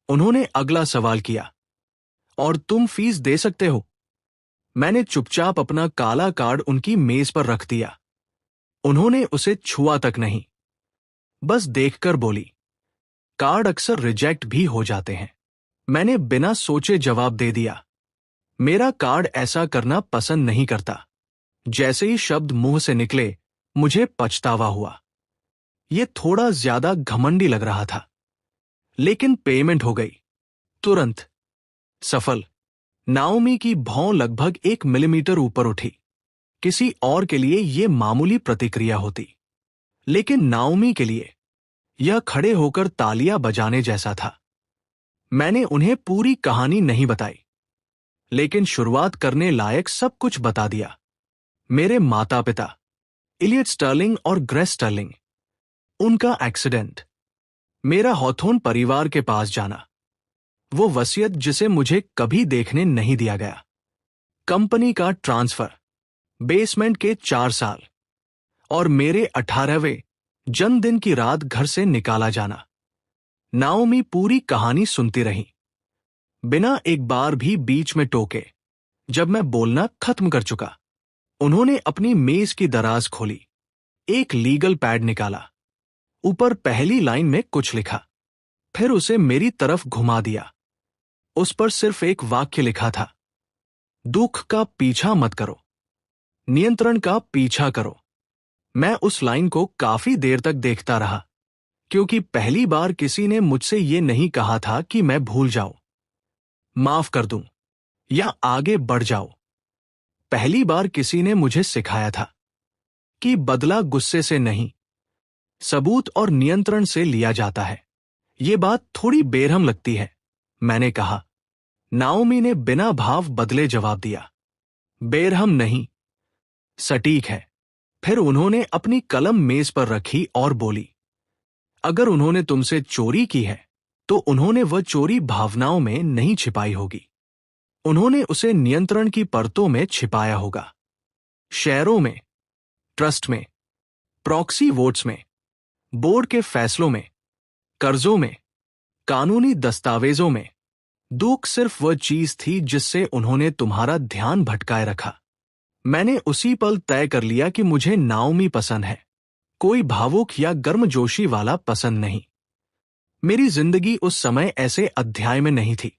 उन्होंने अगला सवाल किया, और तुम फीस दे सकते हो? मैंने चुपचाप अपना काला कार्ड उनकी मेज पर रख दिया। उन्होंने उसे छुआ तक नहीं, बस देखकर बोली, कार्ड अक्सर रिजेक्ट भी हो जाते हैं। मैंने बिना सोचे जवाब दे दिया, मेरा कार्ड ऐसा करना पसंद नहीं करता। जैसे ही शब्द मुंह से निकले, मुझे पछतावा हुआ। यह थोड़ा ज्यादा घमंडी लग रहा था, लेकिन पेमेंट हो गई, तुरंत, सफल। नाओमी की भौं लगभग 1 मिलीमीटर ऊपर उठी। किसी और के लिए यह मामूली प्रतिक्रिया होती, लेकिन नाओमी के लिए यह खड़े होकर तालियां बजाने जैसा था। मैंने उन्हें पूरी कहानी नहीं बताई, लेकिन शुरुआत करने लायक सब कुछ बता दिया। मेरे माता पिता, इलियट स्टर्लिंग और ग्रेस स्टर्लिंग, उनका एक्सीडेंट, मेरा हॉथोर्न परिवार के पास जाना, वो वसीयत जिसे मुझे कभी देखने नहीं दिया गया, कंपनी का ट्रांसफर, बेसमेंट के 4 साल, और मेरे 18वें जन्मदिन की रात घर से निकाला जाना। नाओमी पूरी कहानी सुनती रही, बिना एक बार भी बीच में टोके। जब मैं बोलना खत्म कर चुका, उन्होंने अपनी मेज की दराज खोली, एक लीगल पैड निकाला, ऊपर पहली लाइन में कुछ लिखा, फिर उसे मेरी तरफ घुमा दिया। उस पर सिर्फ एक वाक्य लिखा था, दुख का पीछा मत करो, नियंत्रण का पीछा करो। मैं उस लाइन को काफी देर तक देखता रहा, क्योंकि पहली बार किसी ने मुझसे ये नहीं कहा था कि मैं भूल जाऊं, माफ कर दूं या आगे बढ़ जाओ। पहली बार किसी ने मुझे सिखाया था कि बदला गुस्से से नहीं, सबूत और नियंत्रण से लिया जाता है। ये बात थोड़ी बेरहम लगती है, मैंने कहा। नाओमी ने बिना भाव बदले जवाब दिया, बेरहम नहीं, सटीक है। फिर उन्होंने अपनी कलम मेज पर रखी और बोली, अगर उन्होंने तुमसे चोरी की है तो उन्होंने वह चोरी भावनाओं में नहीं छिपाई होगी, उन्होंने उसे नियंत्रण की परतों में छिपाया होगा। शेयरों में, ट्रस्ट में, प्रॉक्सी वोट्स में, बोर्ड के फैसलों में, कर्जों में, कानूनी दस्तावेजों में। दुख सिर्फ वह चीज थी जिससे उन्होंने तुम्हारा ध्यान भटकाए रखा। मैंने उसी पल तय कर लिया कि मुझे नाओमी पसंद है, कोई भावुक या गर्मजोशी वाला पसंद नहीं। मेरी जिंदगी उस समय ऐसे अध्याय में नहीं थी,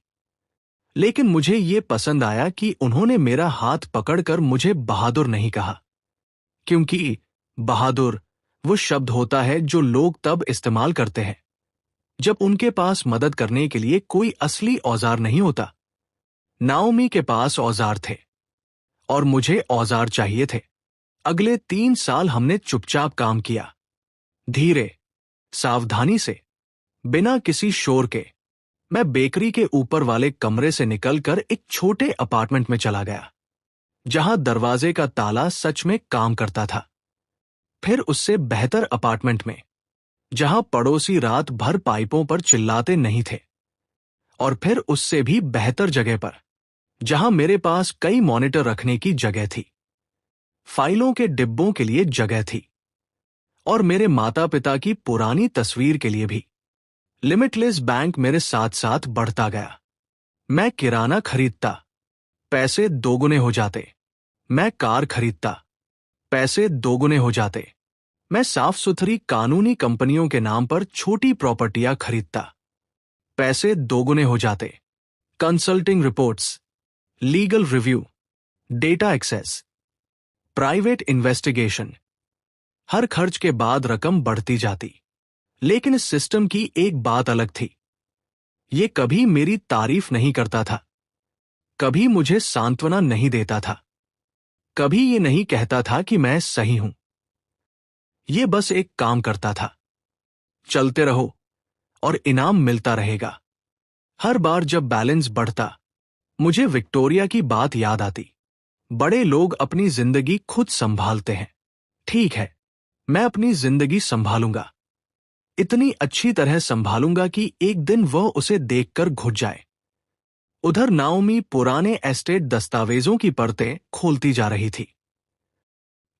लेकिन मुझे ये पसंद आया कि उन्होंने मेरा हाथ पकड़कर मुझे बहादुर नहीं कहा, क्योंकि बहादुर वो शब्द होता है जो लोग तब इस्तेमाल करते हैं जब उनके पास मदद करने के लिए कोई असली औजार नहीं होता। नाओमी के पास औजार थे और मुझे औजार चाहिए थे। अगले 3 साल हमने चुपचाप काम किया, धीरे, सावधानी से, बिना किसी शोर के। मैं बेकरी के ऊपर वाले कमरे से निकलकर एक छोटे अपार्टमेंट में चला गया, जहां दरवाजे का ताला सच में काम करता था। फिर उससे बेहतर अपार्टमेंट में, जहां पड़ोसी रात भर पाइपों पर चिल्लाते नहीं थे। और फिर उससे भी बेहतर जगह पर, जहां मेरे पास कई मॉनिटर रखने की जगह थी, फाइलों के डिब्बों के लिए जगह थी, और मेरे माता पिता की पुरानी तस्वीर के लिए भी। लिमिटलेस बैंक मेरे साथ साथ बढ़ता गया। मैं किराना खरीदता, पैसे दोगुने हो जाते। मैं कार खरीदता, पैसे दोगुने हो जाते। मैं साफ सुथरी कानूनी कंपनियों के नाम पर छोटी प्रॉपर्टियां खरीदता, पैसे दोगुने हो जाते। Consulting reports, legal review, data access, private investigation, हर खर्च के बाद रकम बढ़ती जाती। लेकिन इस सिस्टम की एक बात अलग थी, ये कभी मेरी तारीफ नहीं करता था, कभी मुझे सांत्वना नहीं देता था, कभी ये नहीं कहता था कि मैं सही हूं। ये बस एक काम करता था, चलते रहो और इनाम मिलता रहेगा। हर बार जब बैलेंस बढ़ता, मुझे विक्टोरिया की बात याद आती, बड़े लोग अपनी जिंदगी खुद संभालते हैं। ठीक है, मैं अपनी जिंदगी संभालूंगा, इतनी अच्छी तरह संभालूंगा कि एक दिन वह उसे देखकर घुट जाए। उधर नाओमी पुराने एस्टेट दस्तावेजों की परतें खोलती जा रही थी।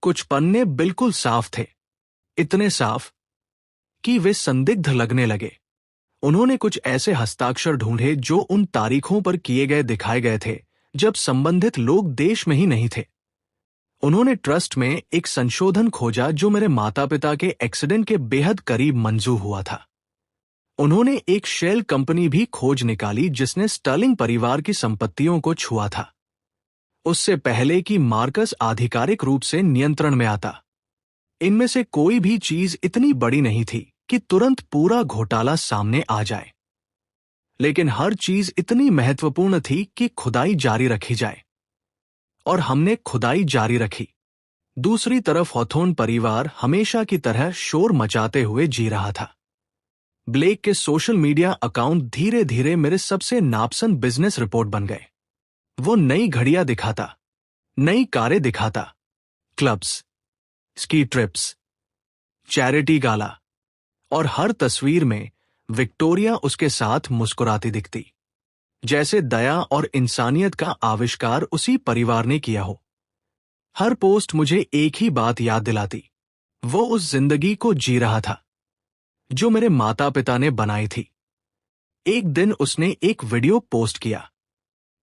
कुछ पन्ने बिल्कुल साफ थे, इतने साफ कि वे संदिग्ध लगने लगे। उन्होंने कुछ ऐसे हस्ताक्षर ढूंढे जो उन तारीखों पर किए गए दिखाए गए थे जब संबंधित लोग देश में ही नहीं थे। उन्होंने ट्रस्ट में एक संशोधन खोजा जो मेरे माता पिता के एक्सीडेंट के बेहद करीब मंजूर हुआ था। उन्होंने एक शेल कंपनी भी खोज निकाली जिसने स्टर्लिंग परिवार की संपत्तियों को छुआ था, उससे पहले कि मार्कस आधिकारिक रूप से नियंत्रण में आता। इनमें से कोई भी चीज इतनी बड़ी नहीं थी कि तुरंत पूरा घोटाला सामने आ जाए, लेकिन हर चीज इतनी महत्वपूर्ण थी कि खुदाई जारी रखी जाए। और हमने खुदाई जारी रखी। दूसरी तरफ हॉथोर्न परिवार हमेशा की तरह शोर मचाते हुए जी रहा था। ब्लेक के सोशल मीडिया अकाउंट धीरे धीरे मेरे सबसे नापसंद बिजनेस रिपोर्ट बन गए। वो नई घड़ियां दिखाता, नई कारें दिखाता, क्लब्स, स्की ट्रिप्स, चैरिटी गाला, और हर तस्वीर में विक्टोरिया उसके साथ मुस्कुराती दिखती, जैसे दया और इंसानियत का आविष्कार उसी परिवार ने किया हो। हर पोस्ट मुझे एक ही बात याद दिलाती, वो उस जिंदगी को जी रहा था जो मेरे माता पिता ने बनाई थी। एक दिन उसने एक वीडियो पोस्ट किया,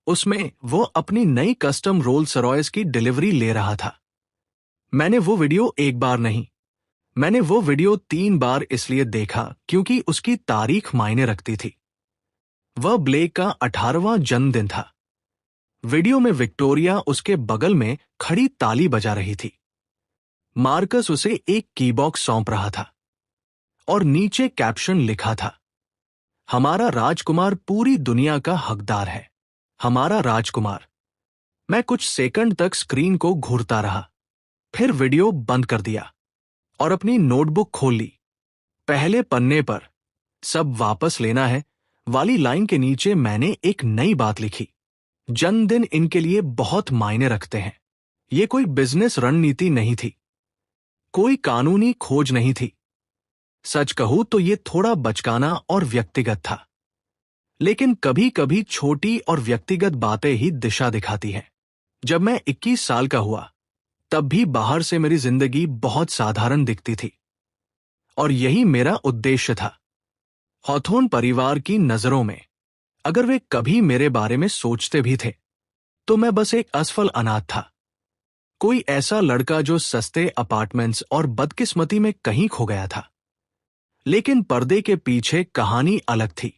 उसमें वो अपनी नई कस्टम रोल्स रॉयस की डिलीवरी ले रहा था। मैंने वो वीडियो एक बार नहीं, मैंने वो वीडियो 3 बार इसलिए देखा क्योंकि उसकी तारीख मायने रखती थी। वह ब्लेक का 18वां जन्मदिन था। वीडियो में विक्टोरिया उसके बगल में खड़ी ताली बजा रही थी। मार्कस उसे एक कीबॉक्स सौंप रहा था और नीचे कैप्शन लिखा था, हमारा राजकुमार पूरी दुनिया का हकदार है, हमारा राजकुमार। मैं कुछ सेकंड तक स्क्रीन को घूरता रहा, फिर वीडियो बंद कर दिया और अपनी नोटबुक खोल ली। पहले पन्ने पर सब वापस लेना है वाली लाइन के नीचे मैंने एक नई बात लिखी, जन्मदिन इनके लिए बहुत मायने रखते हैं। ये कोई बिजनेस रणनीति नहीं थी, कोई कानूनी खोज नहीं थी। सच कहूं तो ये थोड़ा बचकाना और व्यक्तिगत था, लेकिन कभी कभी छोटी और व्यक्तिगत बातें ही दिशा दिखाती हैं। जब मैं 21 साल का हुआ, तब भी बाहर से मेरी जिंदगी बहुत साधारण दिखती थी, और यही मेरा उद्देश्य था। हॉथॉर्न परिवार की नजरों में अगर वे कभी मेरे बारे में सोचते भी थे, तो मैं बस एक असफल अनाथ था। कोई ऐसा लड़का जो सस्ते अपार्टमेंट्स और बदकिस्मती में कहीं खो गया था। लेकिन पर्दे के पीछे कहानी अलग थी।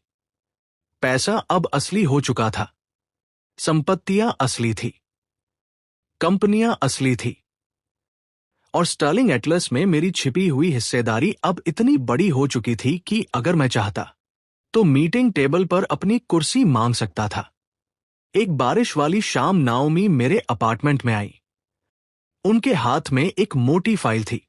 पैसा अब असली हो चुका था, संपत्तियां असली थी, कंपनियां असली थी, और स्टर्लिंग एटलस में मेरी छिपी हुई हिस्सेदारी अब इतनी बड़ी हो चुकी थी कि अगर मैं चाहता तो मीटिंग टेबल पर अपनी कुर्सी मांग सकता था। एक बारिश वाली शाम नाओमी मेरे अपार्टमेंट में आई। उनके हाथ में एक मोटी फाइल थी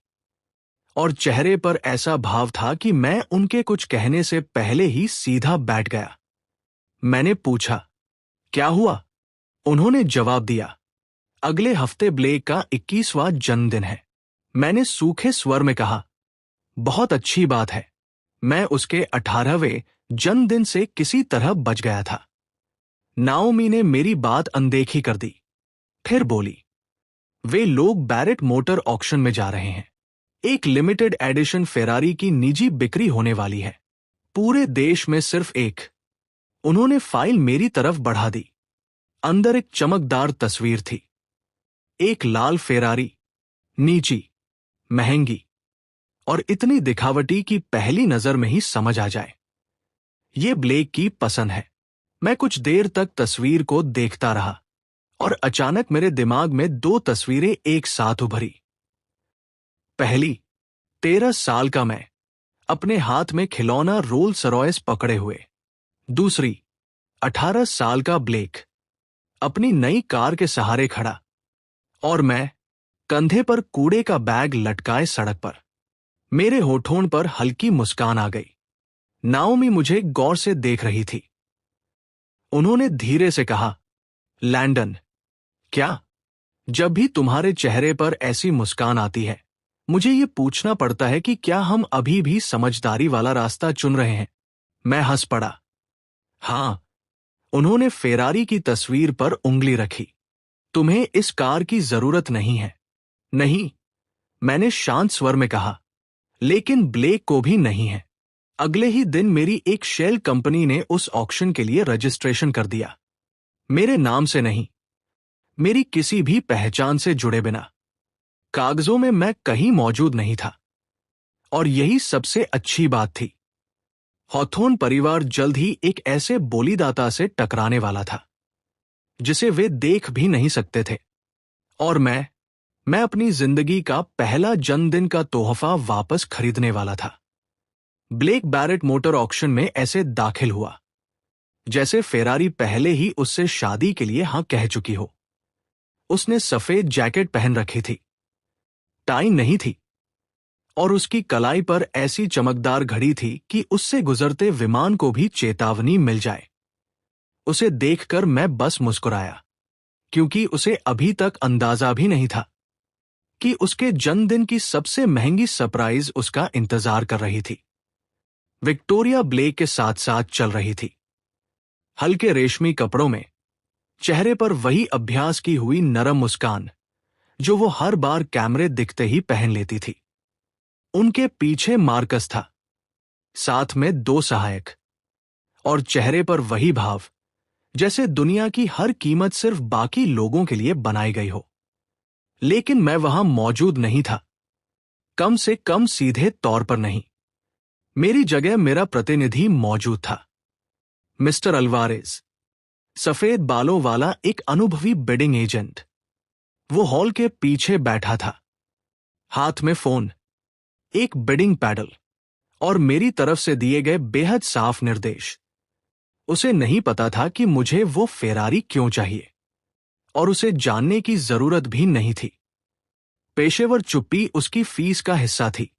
और चेहरे पर ऐसा भाव था कि मैं उनके कुछ कहने से पहले ही सीधा बैठ गया। मैंने पूछा, क्या हुआ? उन्होंने जवाब दिया, अगले हफ्ते ब्लेक का 21वां जन्मदिन है। मैंने सूखे स्वर में कहा, बहुत अच्छी बात है। मैं उसके 18वें जन्मदिन से किसी तरह बच गया था। नाओमी ने मेरी बात अनदेखी कर दी। फिर बोली, वे लोग बैरेट मोटर ऑक्शन में जा रहे हैं। एक लिमिटेड एडिशन फेरारी की निजी बिक्री होने वाली है, पूरे देश में सिर्फ एक। उन्होंने फाइल मेरी तरफ बढ़ा दी। अंदर एक चमकदार तस्वीर थी, एक लाल फेरारी, नीची, महंगी और इतनी दिखावटी कि पहली नजर में ही समझ आ जाए ये ब्लेक की पसंद है। मैं कुछ देर तक तस्वीर को देखता रहा और अचानक मेरे दिमाग में दो तस्वीरें एक साथ उभरी। पहली, 13 साल का मैं, अपने हाथ में खिलौना रोल्स रॉयस पकड़े हुए। दूसरी, 18 साल का ब्लेक, अपनी नई कार के सहारे खड़ा, और मैं कंधे पर कूड़े का बैग लटकाए सड़क पर। मेरे होठों पर हल्की मुस्कान आ गई। नाओमी मुझे गौर से देख रही थी। उन्होंने धीरे से कहा, लैंडन, क्या? जब भी तुम्हारे चेहरे पर ऐसी मुस्कान आती है, मुझे ये पूछना पड़ता है कि क्या हम अभी भी समझदारी वाला रास्ता चुन रहे हैं। मैं हंस पड़ा। हां। उन्होंने फेरारी की तस्वीर पर उंगली रखी। तुम्हें इस कार की जरूरत नहीं है। नहीं, मैंने शांत स्वर में कहा, लेकिन ब्लेक को भी नहीं है। अगले ही दिन मेरी एक शेल कंपनी ने उस ऑक्शन के लिए रजिस्ट्रेशन कर दिया। मेरे नाम से नहीं, मेरी किसी भी पहचान से जुड़े बिना। कागजों में मैं कहीं मौजूद नहीं था, और यही सबसे अच्छी बात थी। हॉथॉर्न परिवार जल्द ही एक ऐसे बोलीदाता से टकराने वाला था जिसे वे देख भी नहीं सकते थे, और मैं अपनी जिंदगी का पहला जन्मदिन का तोहफा वापस खरीदने वाला था। ब्लेक बैरेट मोटर ऑक्शन में ऐसे दाखिल हुआ जैसे फेरारी पहले ही उससे शादी के लिए हां कह चुकी हो। उसने सफेद जैकेट पहन रखी थी, टाई नहीं थी, और उसकी कलाई पर ऐसी चमकदार घड़ी थी कि उससे गुजरते विमान को भी चेतावनी मिल जाए। उसे देखकर मैं बस मुस्कुराया, क्योंकि उसे अभी तक अंदाजा भी नहीं था कि उसके जन्मदिन की सबसे महंगी सरप्राइज उसका इंतजार कर रही थी। विक्टोरिया ब्लेक के साथ साथ चल रही थी, हल्के रेशमी कपड़ों में, चेहरे पर वही अभ्यास की हुई नरम मुस्कान जो वो हर बार कैमरे दिखते ही पहन लेती थी। उनके पीछे मार्कस था, साथ में 2 सहायक, और चेहरे पर वही भाव जैसे दुनिया की हर कीमत सिर्फ बाकी लोगों के लिए बनाई गई हो। लेकिन मैं वहां मौजूद नहीं था, कम से कम सीधे तौर पर नहीं। मेरी जगह मेरा प्रतिनिधि मौजूद था, मिस्टर अल्वारेज, सफेद बालों वाला एक अनुभवी बिडिंग एजेंट। वो हॉल के पीछे बैठा था, हाथ में फोन, एक बिडिंग पैडल, और मेरी तरफ से दिए गए बेहद साफ निर्देश। उसे नहीं पता था कि मुझे वो फेरारी क्यों चाहिए, और उसे जानने की जरूरत भी नहीं थी। पेशेवर चुप्पी उसकी फीस का हिस्सा थी,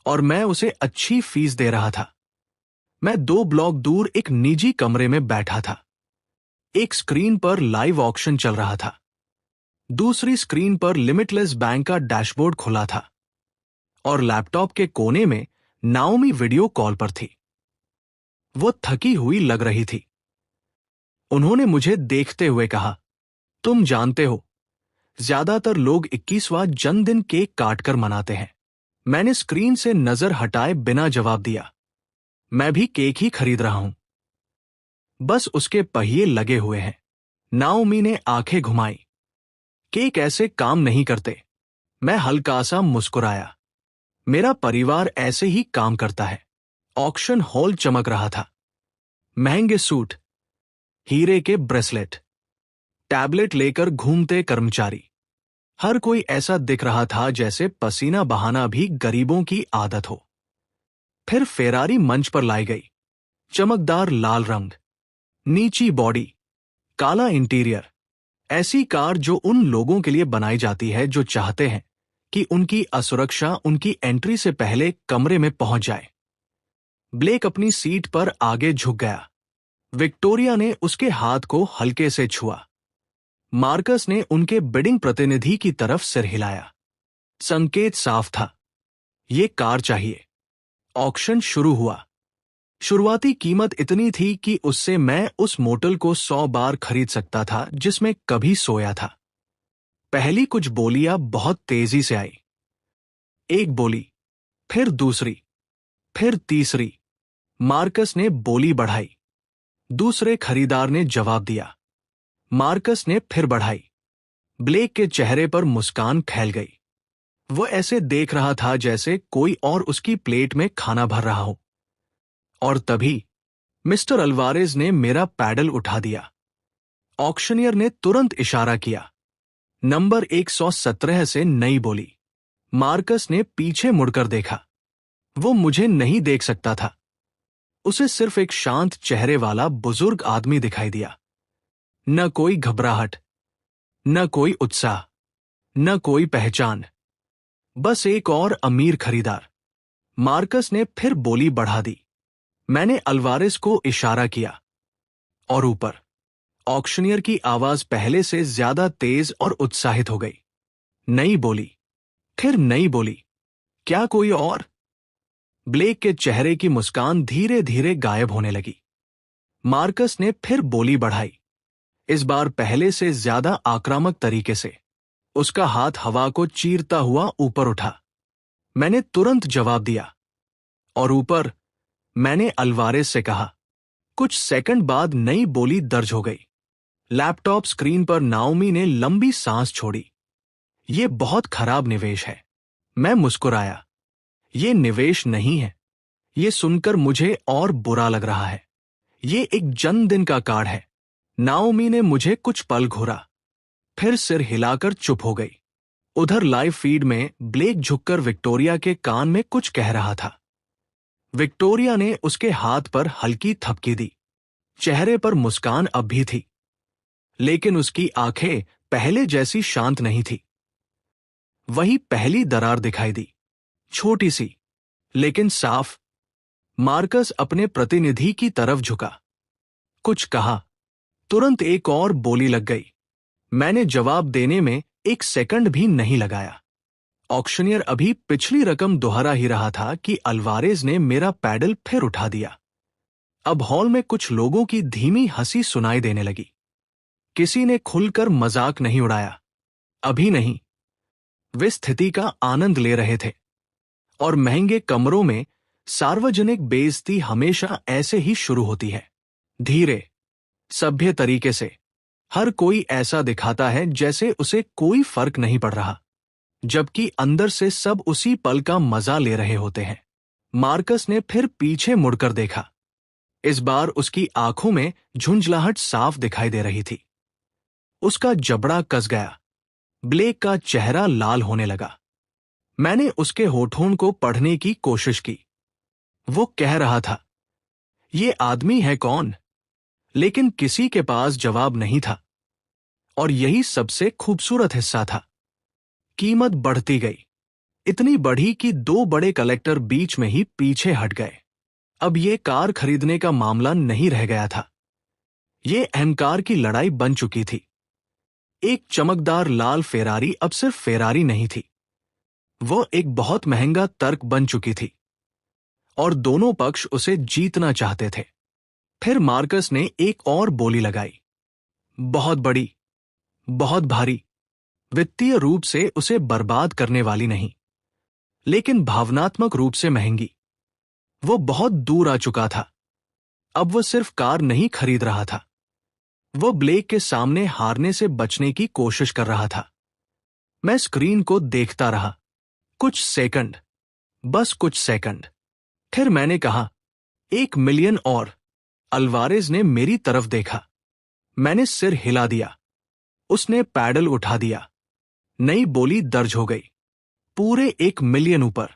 और मैं उसे अच्छी फीस दे रहा था। मैं 2 ब्लॉक दूर एक निजी कमरे में बैठा था। एक स्क्रीन पर लाइव ऑक्शन चल रहा था, दूसरी स्क्रीन पर लिमिटलेस बैंक का डैशबोर्ड खुला था। और लैपटॉप के कोने में नाओमी वीडियो कॉल पर थी। वो थकी हुई लग रही थी। उन्होंने मुझे देखते हुए कहा, तुम जानते हो, ज्यादातर लोग 21वां जन्मदिन केक काटकर मनाते हैं। मैंने स्क्रीन से नजर हटाए बिना जवाब दिया। मैं भी केक ही खरीद रहा हूं। बस उसके पहिए लगे हुए हैं। नाओमी ने आंखें घुमाई। केक ऐसे काम नहीं करते। मैं हल्का सा मुस्कुराया। मेरा परिवार ऐसे ही काम करता है। ऑक्शन हॉल चमक रहा था। महंगे सूट, हीरे के ब्रेसलेट, टैबलेट लेकर घूमते कर्मचारी, हर कोई ऐसा दिख रहा था जैसे पसीना बहाना भी गरीबों की आदत हो। फिर फेरारी मंच पर लाई गई। चमकदार लाल रंग, नीची बॉडी, काला इंटीरियर। ऐसी कार जो उन लोगों के लिए बनाई जाती है जो चाहते हैं कि उनकी असुरक्षा उनकी एंट्री से पहले कमरे में पहुंच जाए। ब्लेक अपनी सीट पर आगे झुक गया। विक्टोरिया ने उसके हाथ को हल्के से छुआ। मार्कस ने उनके बिडिंग प्रतिनिधि की तरफ सिर हिलाया। संकेत साफ था, ये कार चाहिए। ऑक्शन शुरू हुआ। शुरुआती कीमत इतनी थी कि उससे मैं उस मोटल को 100 बार खरीद सकता था जिसमें कभी सोया था। पहली कुछ बोलियां बहुत तेजी से आई। एक बोली, फिर दूसरी, फिर तीसरी। मार्कस ने बोली बढ़ाई। दूसरे खरीदार ने जवाब दिया। मार्कस ने फिर बढ़ाई। ब्लेक के चेहरे पर मुस्कान फैल गई। वो ऐसे देख रहा था जैसे कोई और उसकी प्लेट में खाना भर रहा हो। और तभी मिस्टर अल्वारेज ने मेरा पैडल उठा दिया। ऑक्शनियर ने तुरंत इशारा किया। नंबर 117 से नई बोली। मार्कस ने पीछे मुड़कर देखा। वो मुझे नहीं देख सकता था। उसे सिर्फ एक शांत चेहरे वाला बुजुर्ग आदमी दिखाई दिया। न कोई घबराहट, न कोई उत्साह, न कोई पहचान, बस एक और अमीर खरीदार। मार्कस ने फिर बोली बढ़ा दी। मैंने अल्वारेस को इशारा किया। और ऊपर ऑक्शनियर की आवाज पहले से ज्यादा तेज और उत्साहित हो गई। नई बोली, फिर नई बोली। क्या कोई और? ब्लेक के चेहरे की मुस्कान धीरे धीरे गायब होने लगी। मार्कस ने फिर बोली बढ़ाई, इस बार पहले से ज्यादा आक्रामक तरीके से। उसका हाथ हवा को चीरता हुआ ऊपर उठा। मैंने तुरंत जवाब दिया। और ऊपर मैंने अल्वारेस से कहा। कुछ सेकंड बाद नई बोली दर्ज हो गई। लैपटॉप स्क्रीन पर नाओमी ने लंबी सांस छोड़ी। ये बहुत खराब निवेश है। मैं मुस्कुराया। ये निवेश नहीं है। ये सुनकर मुझे और बुरा लग रहा है। ये एक जन्मदिन का कार्ड है। नाओमी ने मुझे कुछ पल घूरा, फिर सिर हिलाकर चुप हो गई। उधर लाइव फीड में ब्लेक झुककर विक्टोरिया के कान में कुछ कह रहा था। विक्टोरिया ने उसके हाथ पर हल्की थपकी दी। चेहरे पर मुस्कान अब भी थी, लेकिन उसकी आंखें पहले जैसी शांत नहीं थी। वही पहली दरार दिखाई दी, छोटी सी लेकिन साफ। मार्कस अपने प्रतिनिधि की तरफ झुका, कुछ कहा। तुरंत एक और बोली लग गई। मैंने जवाब देने में एक सेकंड भी नहीं लगाया। ऑक्शनियर अभी पिछली रकम दोहरा ही रहा था कि अल्वारेज ने मेरा पैडल फिर उठा दिया। अब हॉल में कुछ लोगों की धीमी हंसी सुनाई देने लगी। किसी ने खुलकर मजाक नहीं उड़ाया, अभी नहीं। वे स्थिति का आनंद ले रहे थे। और महंगे कमरों में सार्वजनिक बेइज्जती हमेशा ऐसे ही शुरू होती है, धीरे, सभ्य तरीके से। हर कोई ऐसा दिखाता है जैसे उसे कोई फर्क नहीं पड़ रहा, जबकि अंदर से सब उसी पल का मजा ले रहे होते हैं। मार्कस ने फिर पीछे मुड़कर देखा। इस बार उसकी आंखों में झुंझलाहट साफ दिखाई दे रही थी। उसका जबड़ा कस गया। ब्लेक का चेहरा लाल होने लगा। मैंने उसके होठों को पढ़ने की कोशिश की। वो कह रहा था, ये आदमी है कौन? लेकिन किसी के पास जवाब नहीं था। और यही सबसे खूबसूरत हिस्सा था। कीमत बढ़ती गई, इतनी बढ़ी कि दो बड़े कलेक्टर बीच में ही पीछे हट गए। अब ये कार खरीदने का मामला नहीं रह गया था। ये अहंकार की लड़ाई बन चुकी थी। एक चमकदार लाल फेरारी अब सिर्फ फेरारी नहीं थी। वो एक बहुत महंगा तर्क बन चुकी थी और दोनों पक्ष उसे जीतना चाहते थे। फिर मार्कस ने एक और बोली लगाई, बहुत बड़ी, बहुत भारी, वित्तीय रूप से उसे बर्बाद करने वाली नहीं, लेकिन भावनात्मक रूप से महंगी। वो बहुत दूर आ चुका था। अब वो सिर्फ कार नहीं खरीद रहा था, वो ब्लेक के सामने हारने से बचने की कोशिश कर रहा था। मैं स्क्रीन को देखता रहा, कुछ सेकंड, बस कुछ सेकंड। फिर मैंने कहा, 1 मिलियन और। अल्वारेज ने मेरी तरफ देखा। मैंने सिर हिला दिया। उसने पैडल उठा दिया। नई बोली दर्ज हो गई, पूरे 1 मिलियन ऊपर।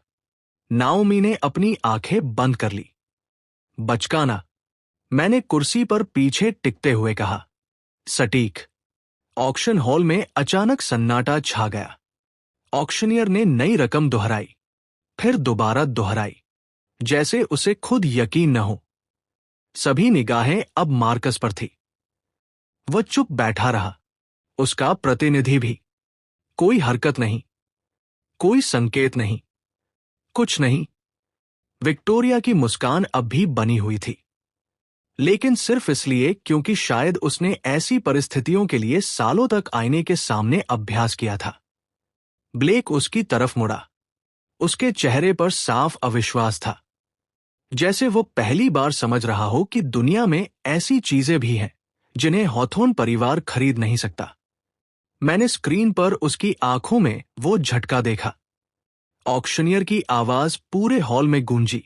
नाओमी ने अपनी आंखें बंद कर ली। बचकाना, मैंने कुर्सी पर पीछे टिकते हुए कहा। सटीक। ऑक्शन हॉल में अचानक सन्नाटा छा गया। ऑक्शनियर ने नई रकम दोहराई, फिर दोबारा दोहराई, जैसे उसे खुद यकीन न हो। सभी निगाहें अब मार्कस पर थी। वह चुप बैठा रहा, उसका प्रतिनिधि भी। कोई हरकत नहीं, कोई संकेत नहीं, कुछ नहीं। विक्टोरिया की मुस्कान अब भी बनी हुई थी, लेकिन सिर्फ इसलिए क्योंकि शायद उसने ऐसी परिस्थितियों के लिए सालों तक आईने के सामने अभ्यास किया था। ब्लेक उसकी तरफ मुड़ा। उसके चेहरे पर साफ अविश्वास था, जैसे वो पहली बार समझ रहा हो कि दुनिया में ऐसी चीजें भी हैं जिन्हें हॉथोर्न परिवार खरीद नहीं सकता। मैंने स्क्रीन पर उसकी आंखों में वो झटका देखा। ऑक्शनियर की आवाज पूरे हॉल में गूंजी।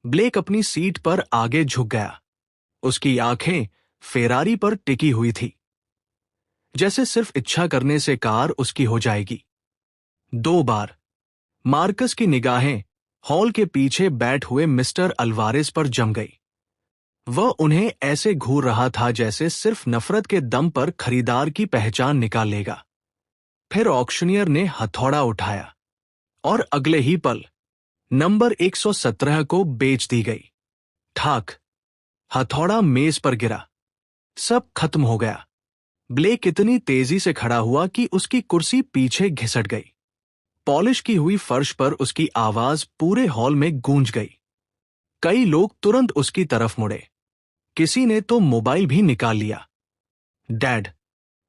ब्लेक अपनी सीट पर आगे झुक गया। उसकी आंखें फेरारी पर टिकी हुई थी, जैसे सिर्फ इच्छा करने से कार उसकी हो जाएगी। 2 बार। मार्कस की निगाहें हॉल के पीछे बैठ हुए मिस्टर अल्वारेज पर जम गई। वह उन्हें ऐसे घूर रहा था जैसे सिर्फ नफरत के दम पर खरीदार की पहचान निकाल लेगा। फिर ऑक्शनियर ने हथौड़ा उठाया और अगले ही पल नंबर 117 को बेच दी गई। ठाक। हथौड़ा मेज पर गिरा। सब खत्म हो गया। ब्लेक इतनी तेजी से खड़ा हुआ कि उसकी कुर्सी पीछे घिसट गई। पॉलिश की हुई फर्श पर उसकी आवाज पूरे हॉल में गूंज गई। कई लोग तुरंत उसकी तरफ मुड़े। किसी ने तो मोबाइल भी निकाल लिया। डैड,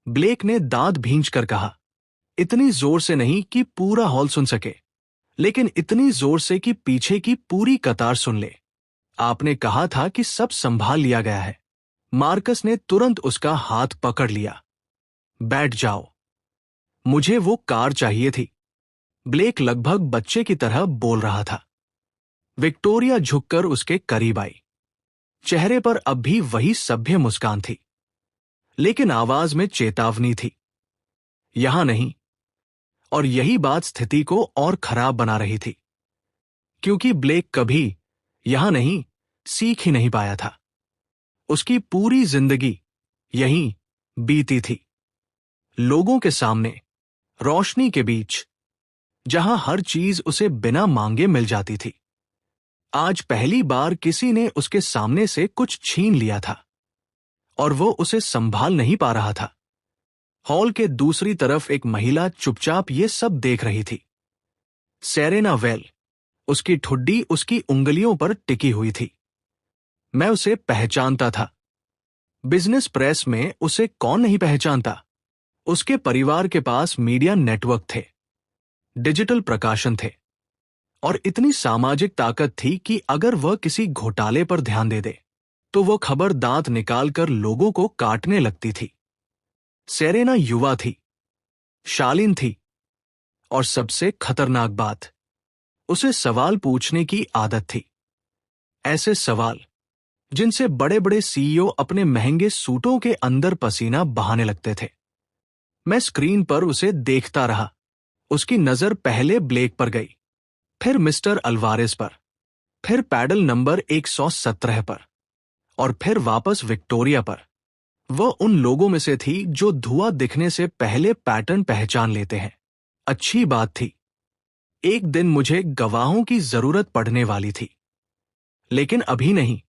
ब्लेक ने दांत भींच कर कहा, इतनी जोर से नहीं कि पूरा हॉल सुन सके, लेकिन इतनी जोर से कि पीछे की पूरी कतार सुन ले। आपने कहा था कि सब संभाल लिया गया है। मार्कस ने तुरंत उसका हाथ पकड़ लिया। बैठ जाओ। मुझे वो कार चाहिए थी। ब्लेक लगभग बच्चे की तरह बोल रहा था। विक्टोरिया झुककर उसके करीब आई। चेहरे पर अब भी वही सभ्य मुस्कान थी, लेकिन आवाज में चेतावनी थी। यहां नहीं। और यही बात स्थिति को और खराब बना रही थी, क्योंकि ब्लेक कभी यहां नहीं सीख ही नहीं पाया था। उसकी पूरी जिंदगी यहीं बीती थी, लोगों के सामने, रोशनी के बीच, जहां हर चीज उसे बिना मांगे मिल जाती थी। आज पहली बार किसी ने उसके सामने से कुछ छीन लिया था, और वो उसे संभाल नहीं पा रहा था। हॉल के दूसरी तरफ एक महिला चुपचाप ये सब देख रही थी। Serena well. उसकी ठुड्डी उसकी उंगलियों पर टिकी हुई थी। मैं उसे पहचानता था। बिजनेस प्रेस में उसे कौन नहीं पहचानता। उसके परिवार के पास मीडिया नेटवर्क थे, डिजिटल प्रकाशन थे, और इतनी सामाजिक ताकत थी कि अगर वह किसी घोटाले पर ध्यान दे तो वो खबर दांत निकालकर लोगों को काटने लगती थी। सेरेना युवा थी, शालीन थी, और सबसे खतरनाक बात, उसे सवाल पूछने की आदत थी। ऐसे सवाल जिनसे बड़े बड़े सीईओ अपने महंगे सूटों के अंदर पसीना बहाने लगते थे। मैं स्क्रीन पर उसे देखता रहा। उसकी नजर पहले ब्लेक पर गई, फिर मिस्टर अल्वारेज पर, फिर पैडल नंबर 117 पर, और फिर वापस विक्टोरिया पर। वह उन लोगों में से थी जो धुआं दिखने से पहले पैटर्न पहचान लेते हैं। अच्छी बात थी। एक दिन मुझे गवाहों की जरूरत पड़ने वाली थी, लेकिन अभी नहीं।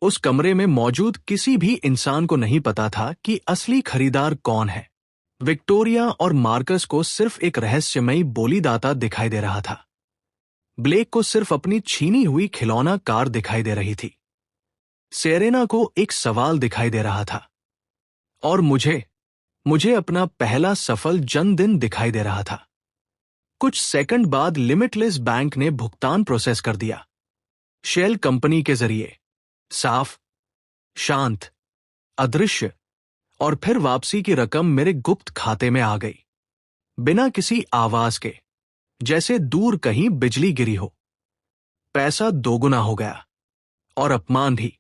उस कमरे में मौजूद किसी भी इंसान को नहीं पता था कि असली खरीदार कौन है। विक्टोरिया और मार्कस को सिर्फ एक रहस्यमयी बोलीदाता दिखाई दे रहा था। ब्लेक को सिर्फ अपनी छीनी हुई खिलौना कार दिखाई दे रही थी। सेरेना को एक सवाल दिखाई दे रहा था। और मुझे अपना पहला सफल जन्मदिन दिखाई दे रहा था। कुछ सेकंड बाद लिमिटलेस बैंक ने भुगतान प्रोसेस कर दिया, शेल कंपनी के जरिए, साफ, शांत, अदृश्य, और फिर वापसी की रकम मेरे गुप्त खाते में आ गई, बिना किसी आवाज के, जैसे दूर कहीं बिजली गिरी हो। पैसा दोगुना हो गया, और अपमान भी।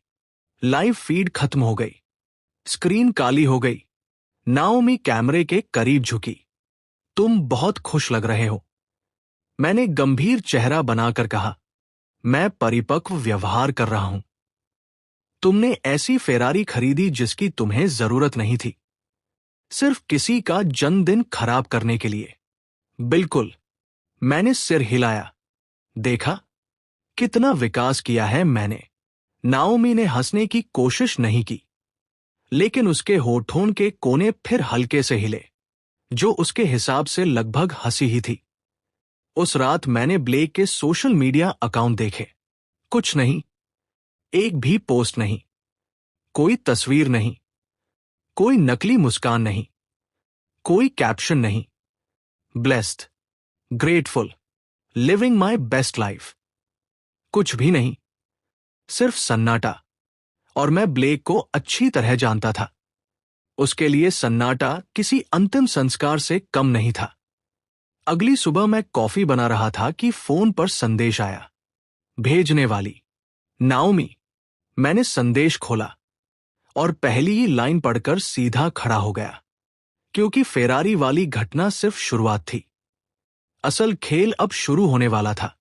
लाइव फीड खत्म हो गई, स्क्रीन काली हो गई। नाओमी कैमरे के करीब झुकी। तुम बहुत खुश लग रहे हो, मैंने गंभीर चेहरा बनाकर कहा। मैं परिपक्व व्यवहार कर रहा हूं। तुमने ऐसी फेरारी खरीदी जिसकी तुम्हें जरूरत नहीं थी, सिर्फ किसी का जन्मदिन खराब करने के लिए। बिल्कुल, मैंने सिर हिलाया। देखा, कितना विकास किया है मैंने। नाओमी ने हंसने की कोशिश नहीं की, लेकिन उसके होठों के कोने फिर हल्के से हिले, जो उसके हिसाब से लगभग हंसी ही थी। उस रात मैंने ब्लेक के सोशल मीडिया अकाउंट देखे। कुछ नहीं, एक भी पोस्ट नहीं, कोई तस्वीर नहीं, कोई नकली मुस्कान नहीं, कोई कैप्शन नहीं। Blessed, grateful, living my best life. कुछ भी नहीं, सिर्फ सन्नाटा। और मैं ब्लेक को अच्छी तरह जानता था। उसके लिए सन्नाटा किसी अंतिम संस्कार से कम नहीं था। अगली सुबह मैं कॉफी बना रहा था कि फोन पर संदेश आया। भेजने वाली, नाओमी। मैंने संदेश खोला और पहली ही लाइन पढ़कर सीधा खड़ा हो गया, क्योंकि फेरारी वाली घटना सिर्फ शुरुआत थी। असल खेल अब शुरू होने वाला था।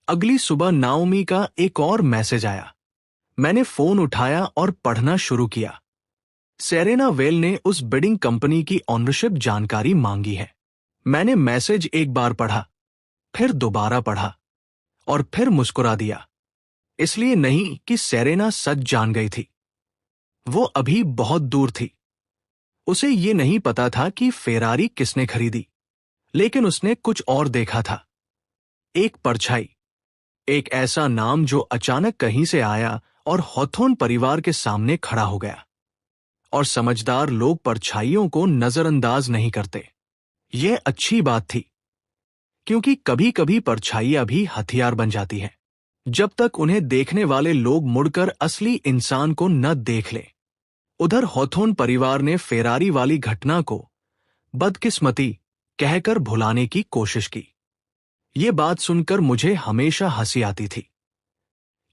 अगली सुबह नाओमी का एक और मैसेज आया। मैंने फोन उठाया और पढ़ना शुरू किया। सेरेना वेल ने उस बिडिंग कंपनी की ऑनरशिप जानकारी मांगी है। मैंने मैसेज एक बार पढ़ा, फिर दोबारा पढ़ा, और फिर मुस्कुरा दिया। इसलिए नहीं कि सेरेना सच जान गई थी, वो अभी बहुत दूर थी। उसे ये नहीं पता था कि फेरारी किसने खरीदी, लेकिन उसने कुछ और देखा था। एक परछाई, एक ऐसा नाम जो अचानक कहीं से आया और हॉथोर्न परिवार के सामने खड़ा हो गया। और समझदार लोग परछाइयों को नजरअंदाज नहीं करते। यह अच्छी बात थी, क्योंकि कभी कभी परछाइयां भी हथियार बन जाती हैं, जब तक उन्हें देखने वाले लोग मुड़कर असली इंसान को न देख लें। उधर हॉथोर्न परिवार ने फेरारी वाली घटना को बदकिस्मती कहकर भुलाने की कोशिश की। ये बात सुनकर मुझे हमेशा हंसी आती थी,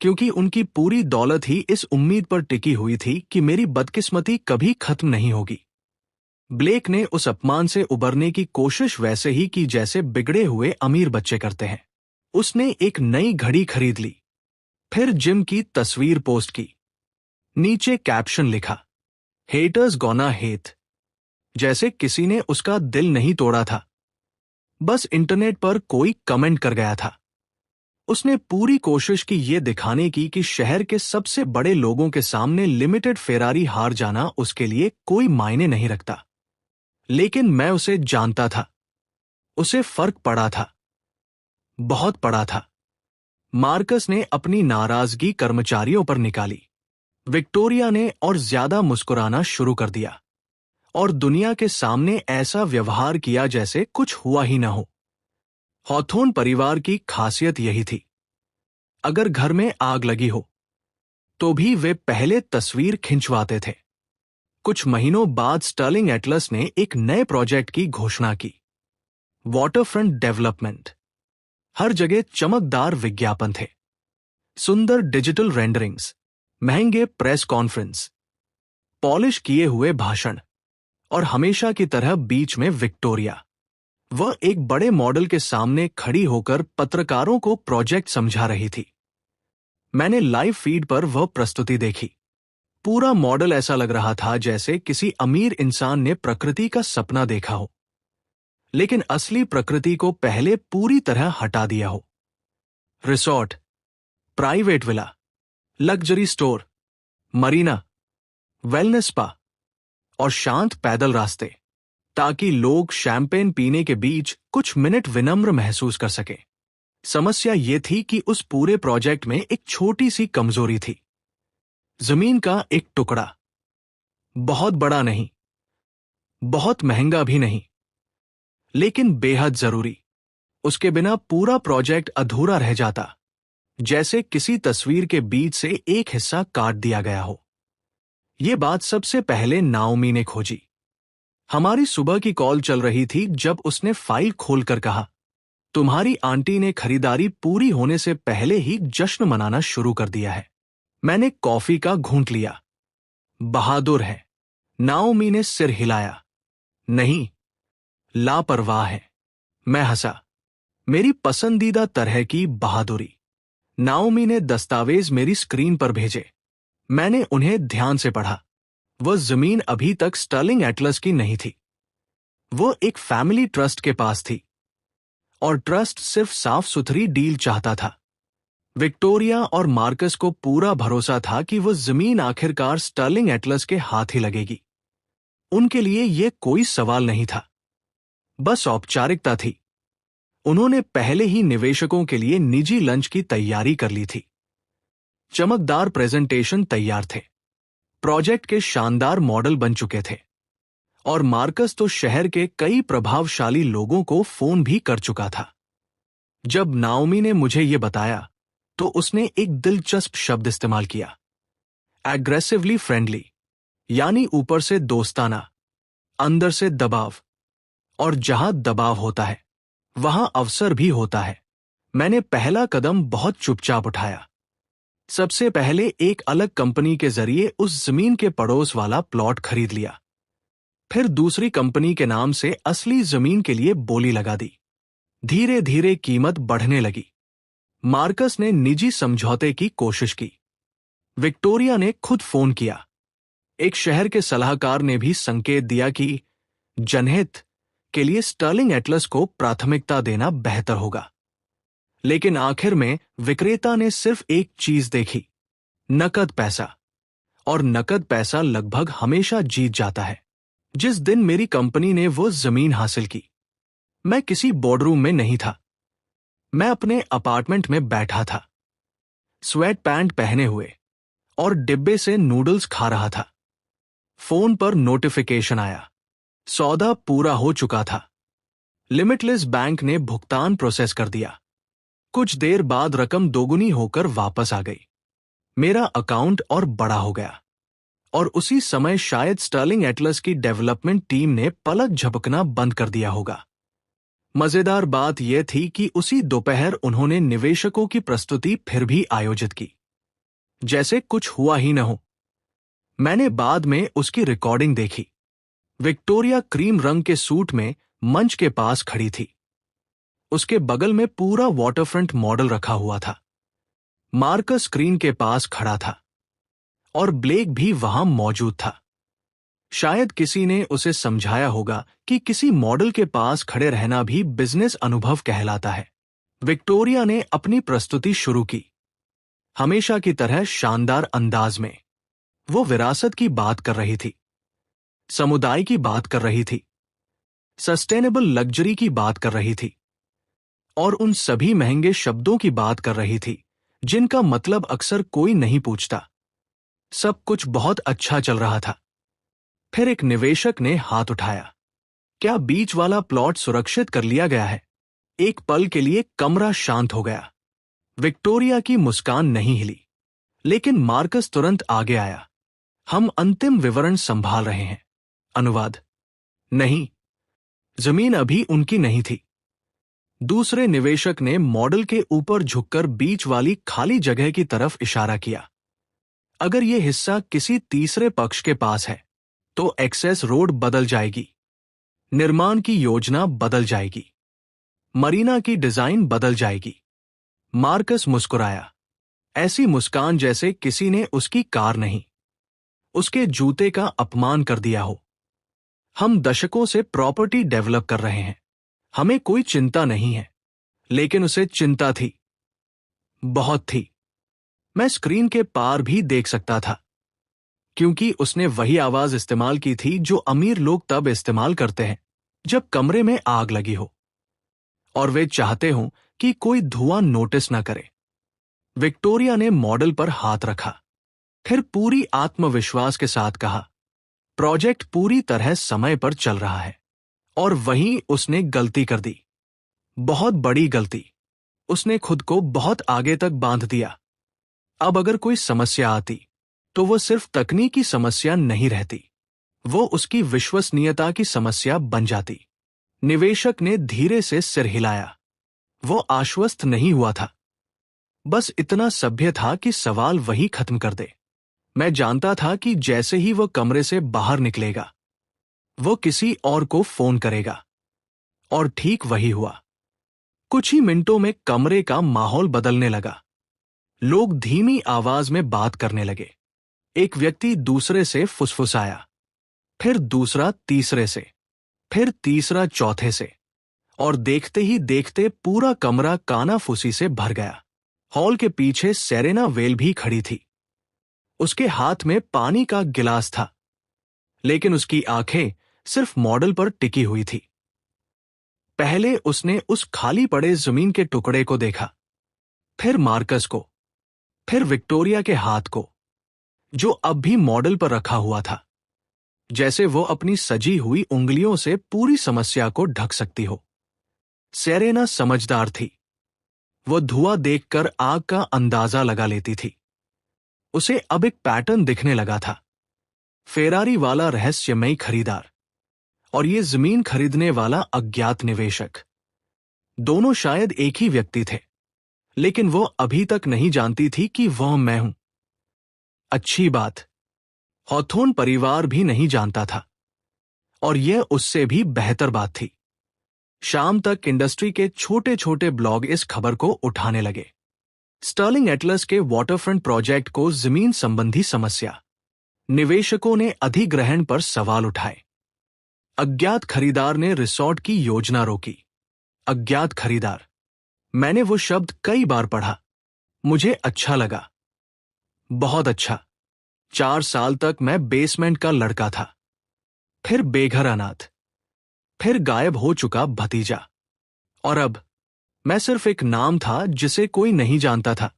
क्योंकि उनकी पूरी दौलत ही इस उम्मीद पर टिकी हुई थी कि मेरी बदकिस्मती कभी खत्म नहीं होगी। ब्लेक ने उस अपमान से उबरने की कोशिश वैसे ही की जैसे बिगड़े हुए अमीर बच्चे करते हैं। उसने एक नई घड़ी खरीद ली, फिर जिम की तस्वीर पोस्ट की। नीचे कैप्शन लिखा, हेटर्स गोना हेट, जैसे किसी ने उसका दिल नहीं तोड़ा था, बस इंटरनेट पर कोई कमेंट कर गया था। उसने पूरी कोशिश की ये दिखाने की कि शहर के सबसे बड़े लोगों के सामने लिमिटेड फेरारी हार जाना उसके लिए कोई मायने नहीं रखता। लेकिन मैं उसे जानता था। उसे फर्क पड़ा था, बहुत पड़ा था। मार्कस ने अपनी नाराजगी कर्मचारियों पर निकाली। विक्टोरिया ने और ज्यादा मुस्कुराना शुरू कर दिया, और दुनिया के सामने ऐसा व्यवहार किया जैसे कुछ हुआ ही न हो। हॉथोर्न परिवार की खासियत यही थी। अगर घर में आग लगी हो, तो भी वे पहले तस्वीर खिंचवाते थे। कुछ महीनों बाद स्टर्लिंग एटलस ने एक नए प्रोजेक्ट की घोषणा की, वाटरफ्रंट डेवलपमेंट। हर जगह चमकदार विज्ञापन थे, सुंदर डिजिटल रेंडरिंग्स, महंगे प्रेस कॉन्फ्रेंस, पॉलिश किए हुए भाषण, और हमेशा की तरह बीच में विक्टोरिया। वह एक बड़े मॉडल के सामने खड़ी होकर पत्रकारों को प्रोजेक्ट समझा रही थी। मैंने लाइव फीड पर वह प्रस्तुति देखी। पूरा मॉडल ऐसा लग रहा था जैसे किसी अमीर इंसान ने प्रकृति का सपना देखा हो, लेकिन असली प्रकृति को पहले पूरी तरह हटा दिया हो। Resort, private villa, luxury store, Marina, wellness spa, और शांत पैदल रास्ते, ताकि लोग शैंपेन पीने के बीच कुछ मिनट विनम्र महसूस कर सकें। समस्या ये थी कि उस पूरे प्रोजेक्ट में एक छोटी सी कमजोरी थी। जमीन का एक टुकड़ा, बहुत बड़ा नहीं, बहुत महंगा भी नहीं, लेकिन बेहद जरूरी। उसके बिना पूरा प्रोजेक्ट अधूरा रह जाता, जैसे किसी तस्वीर के बीच से एक हिस्सा काट दिया गया हो। ये बात सबसे पहले नाओमी ने खोजी। हमारी सुबह की कॉल चल रही थी जब उसने फाइल खोलकर कहा, तुम्हारी आंटी ने खरीदारी पूरी होने से पहले ही जश्न मनाना शुरू कर दिया है। मैंने कॉफी का घूंट लिया। बहादुर है। नाओमी ने सिर हिलाया। नहीं, लापरवाह है। मैं हंसा। मेरी पसंदीदा तरह की बहादुरी। नाओमी ने दस्तावेज मेरी स्क्रीन पर भेजे। मैंने उन्हें ध्यान से पढ़ा। वह जमीन अभी तक स्टर्लिंग एटलस की नहीं थी। वो एक फैमिली ट्रस्ट के पास थी, और ट्रस्ट सिर्फ साफ सुथरी डील चाहता था। विक्टोरिया और मार्कस को पूरा भरोसा था कि वो जमीन आखिरकार स्टर्लिंग एटलस के हाथ ही लगेगी। उनके लिए यह कोई सवाल नहीं था, बस औपचारिकता थी। उन्होंने पहले ही निवेशकों के लिए निजी लंच की तैयारी कर ली थी। चमकदार प्रेजेंटेशन तैयार थे, प्रोजेक्ट के शानदार मॉडल बन चुके थे, और मार्कस तो शहर के कई प्रभावशाली लोगों को फोन भी कर चुका था। जब नाओमी ने मुझे यह बताया तो उसने एक दिलचस्प शब्द इस्तेमाल किया, एग्रेसिवली फ्रेंडली, यानी ऊपर से दोस्ताना, अंदर से दबाव। और जहां दबाव होता है वहां अवसर भी होता है। मैंने पहला कदम बहुत चुपचाप उठाया। सबसे पहले एक अलग कंपनी के जरिए उस जमीन के पड़ोस वाला प्लॉट खरीद लिया। फिर दूसरी कंपनी के नाम से असली जमीन के लिए बोली लगा दी। धीरे धीरे कीमत बढ़ने लगी। मार्कस ने निजी समझौते की कोशिश की। विक्टोरिया ने खुद फोन किया। एक शहर के सलाहकार ने भी संकेत दिया कि जनहित के लिए स्टर्लिंग एटलस को प्राथमिकता देना बेहतर होगा। लेकिन आखिर में विक्रेता ने सिर्फ एक चीज देखी, नकद पैसा। और नकद पैसा लगभग हमेशा जीत जाता है। जिस दिन मेरी कंपनी ने वो जमीन हासिल की, मैं किसी बोर्डरूम में नहीं था। मैं अपने अपार्टमेंट में बैठा था, स्वेट पैंट पहने हुए, और डिब्बे से नूडल्स खा रहा था। फोन पर नोटिफिकेशन आया। सौदा पूरा हो चुका था। लिमिटलेस बैंक ने भुगतान प्रोसेस कर दिया। कुछ देर बाद रकम दोगुनी होकर वापस आ गई। मेरा अकाउंट और बड़ा हो गया। और उसी समय शायद स्टर्लिंग एटलस की डेवलपमेंट टीम ने पलक झपकना बंद कर दिया होगा। मजेदार बात यह थी कि उसी दोपहर उन्होंने निवेशकों की प्रस्तुति फिर भी आयोजित की, जैसे कुछ हुआ ही न हो। मैंने बाद में उसकी रिकॉर्डिंग देखी। विक्टोरिया क्रीम रंग के सूट में मंच के पास खड़ी थी। उसके बगल में पूरा वाटरफ्रंट मॉडल रखा हुआ था। मार्कस स्क्रीन के पास खड़ा था, और ब्लेक भी वहां मौजूद था। शायद किसी ने उसे समझाया होगा कि किसी मॉडल के पास खड़े रहना भी बिजनेस अनुभव कहलाता है। विक्टोरिया ने अपनी प्रस्तुति शुरू की, हमेशा की तरह शानदार अंदाज में। वो विरासत की बात कर रही थी, समुदाय की बात कर रही थी, सस्टेनेबल लग्जरी की बात कर रही थी, और उन सभी महंगे शब्दों की बात कर रही थी जिनका मतलब अक्सर कोई नहीं पूछता। सब कुछ बहुत अच्छा चल रहा था। फिर एक निवेशक ने हाथ उठाया। क्या बीच वाला प्लॉट सुरक्षित कर लिया गया है? एक पल के लिए कमरा शांत हो गया। विक्टोरिया की मुस्कान नहीं हिली, लेकिन मार्कस तुरंत आगे आया। हम अंतिम विवरण संभाल रहे हैं। अनुवाद। नहीं, जमीन अभी उनकी नहीं थी। दूसरे निवेशक ने मॉडल के ऊपर झुककर बीच वाली खाली जगह की तरफ इशारा किया। अगर यह हिस्सा किसी तीसरे पक्ष के पास है तो एक्सेस रोड बदल जाएगी, निर्माण की योजना बदल जाएगी, मरीना की डिजाइन बदल जाएगी। मार्कस मुस्कुराया, ऐसी मुस्कान जैसे किसी ने उसकी कार नहीं, उसके जूते का अपमान कर दिया हो। हम दशकों से प्रॉपर्टी डेवलप कर रहे हैं। हमें कोई चिंता नहीं है, लेकिन उसे चिंता थी, बहुत थी। मैं स्क्रीन के पार भी देख सकता था, क्योंकि उसने वही आवाज इस्तेमाल की थी जो अमीर लोग तब इस्तेमाल करते हैं जब कमरे में आग लगी हो और वे चाहते हों कि कोई धुआं नोटिस न करे। विक्टोरिया ने मॉडल पर हाथ रखा, फिर पूरी आत्मविश्वास के साथ कहा, प्रोजेक्ट पूरी तरह समय पर चल रहा है। और वहीं उसने गलती कर दी, बहुत बड़ी गलती। उसने खुद को बहुत आगे तक बांध दिया। अब अगर कोई समस्या आती तो वो सिर्फ तकनीकी समस्या नहीं रहती, वो उसकी विश्वसनीयता की समस्या बन जाती। निवेशक ने धीरे से सिर हिलाया। वो आश्वस्त नहीं हुआ था, बस इतना सभ्य था कि सवाल वही खत्म कर दे। मैं जानता था कि जैसे ही वो कमरे से बाहर निकलेगा, वो किसी और को फोन करेगा। और ठीक वही हुआ। कुछ ही मिनटों में कमरे का माहौल बदलने लगा। लोग धीमी आवाज में बात करने लगे। एक व्यक्ति दूसरे से फुसफुसाया, फिर दूसरा तीसरे से, फिर तीसरा चौथे से, और देखते ही देखते पूरा कमरा कानाफूसी से भर गया। हॉल के पीछे सेरेना वेल भी खड़ी थी। उसके हाथ में पानी का गिलास था, लेकिन उसकी आंखें सिर्फ मॉडल पर टिकी हुई थी। पहले उसने उस खाली पड़े जमीन के टुकड़े को देखा, फिर मार्कस को, फिर विक्टोरिया के हाथ को, जो अब भी मॉडल पर रखा हुआ था, जैसे वो अपनी सजी हुई उंगलियों से पूरी समस्या को ढक सकती हो। सेरेना समझदार थी। वो धुआं देखकर आग का अंदाजा लगा लेती थी। उसे अब एक पैटर्न दिखने लगा था। फेरारी वाला रहस्यमयी खरीदार और ये जमीन खरीदने वाला अज्ञात निवेशक, दोनों शायद एक ही व्यक्ति थे, लेकिन वो अभी तक नहीं जानती थी कि वह मैं हूं। अच्छी बात, हॉथोर्न परिवार भी नहीं जानता था, और यह उससे भी बेहतर बात थी। शाम तक इंडस्ट्री के छोटे छोटे ब्लॉग इस खबर को उठाने लगे। स्टर्लिंग एटलस के वाटरफ्रंट प्रोजेक्ट को जमीन संबंधी समस्या। निवेशकों ने अधिग्रहण पर सवाल उठाए। अज्ञात खरीदार ने रिसॉर्ट की योजना रोकी। अज्ञात खरीदार, मैंने वो शब्द कई बार पढ़ा। मुझे अच्छा लगा, बहुत अच्छा। 4 साल तक मैं बेसमेंट का लड़का था, फिर बेघर अनाथ, फिर गायब हो चुका भतीजा, और अब मैं सिर्फ एक नाम था जिसे कोई नहीं जानता था।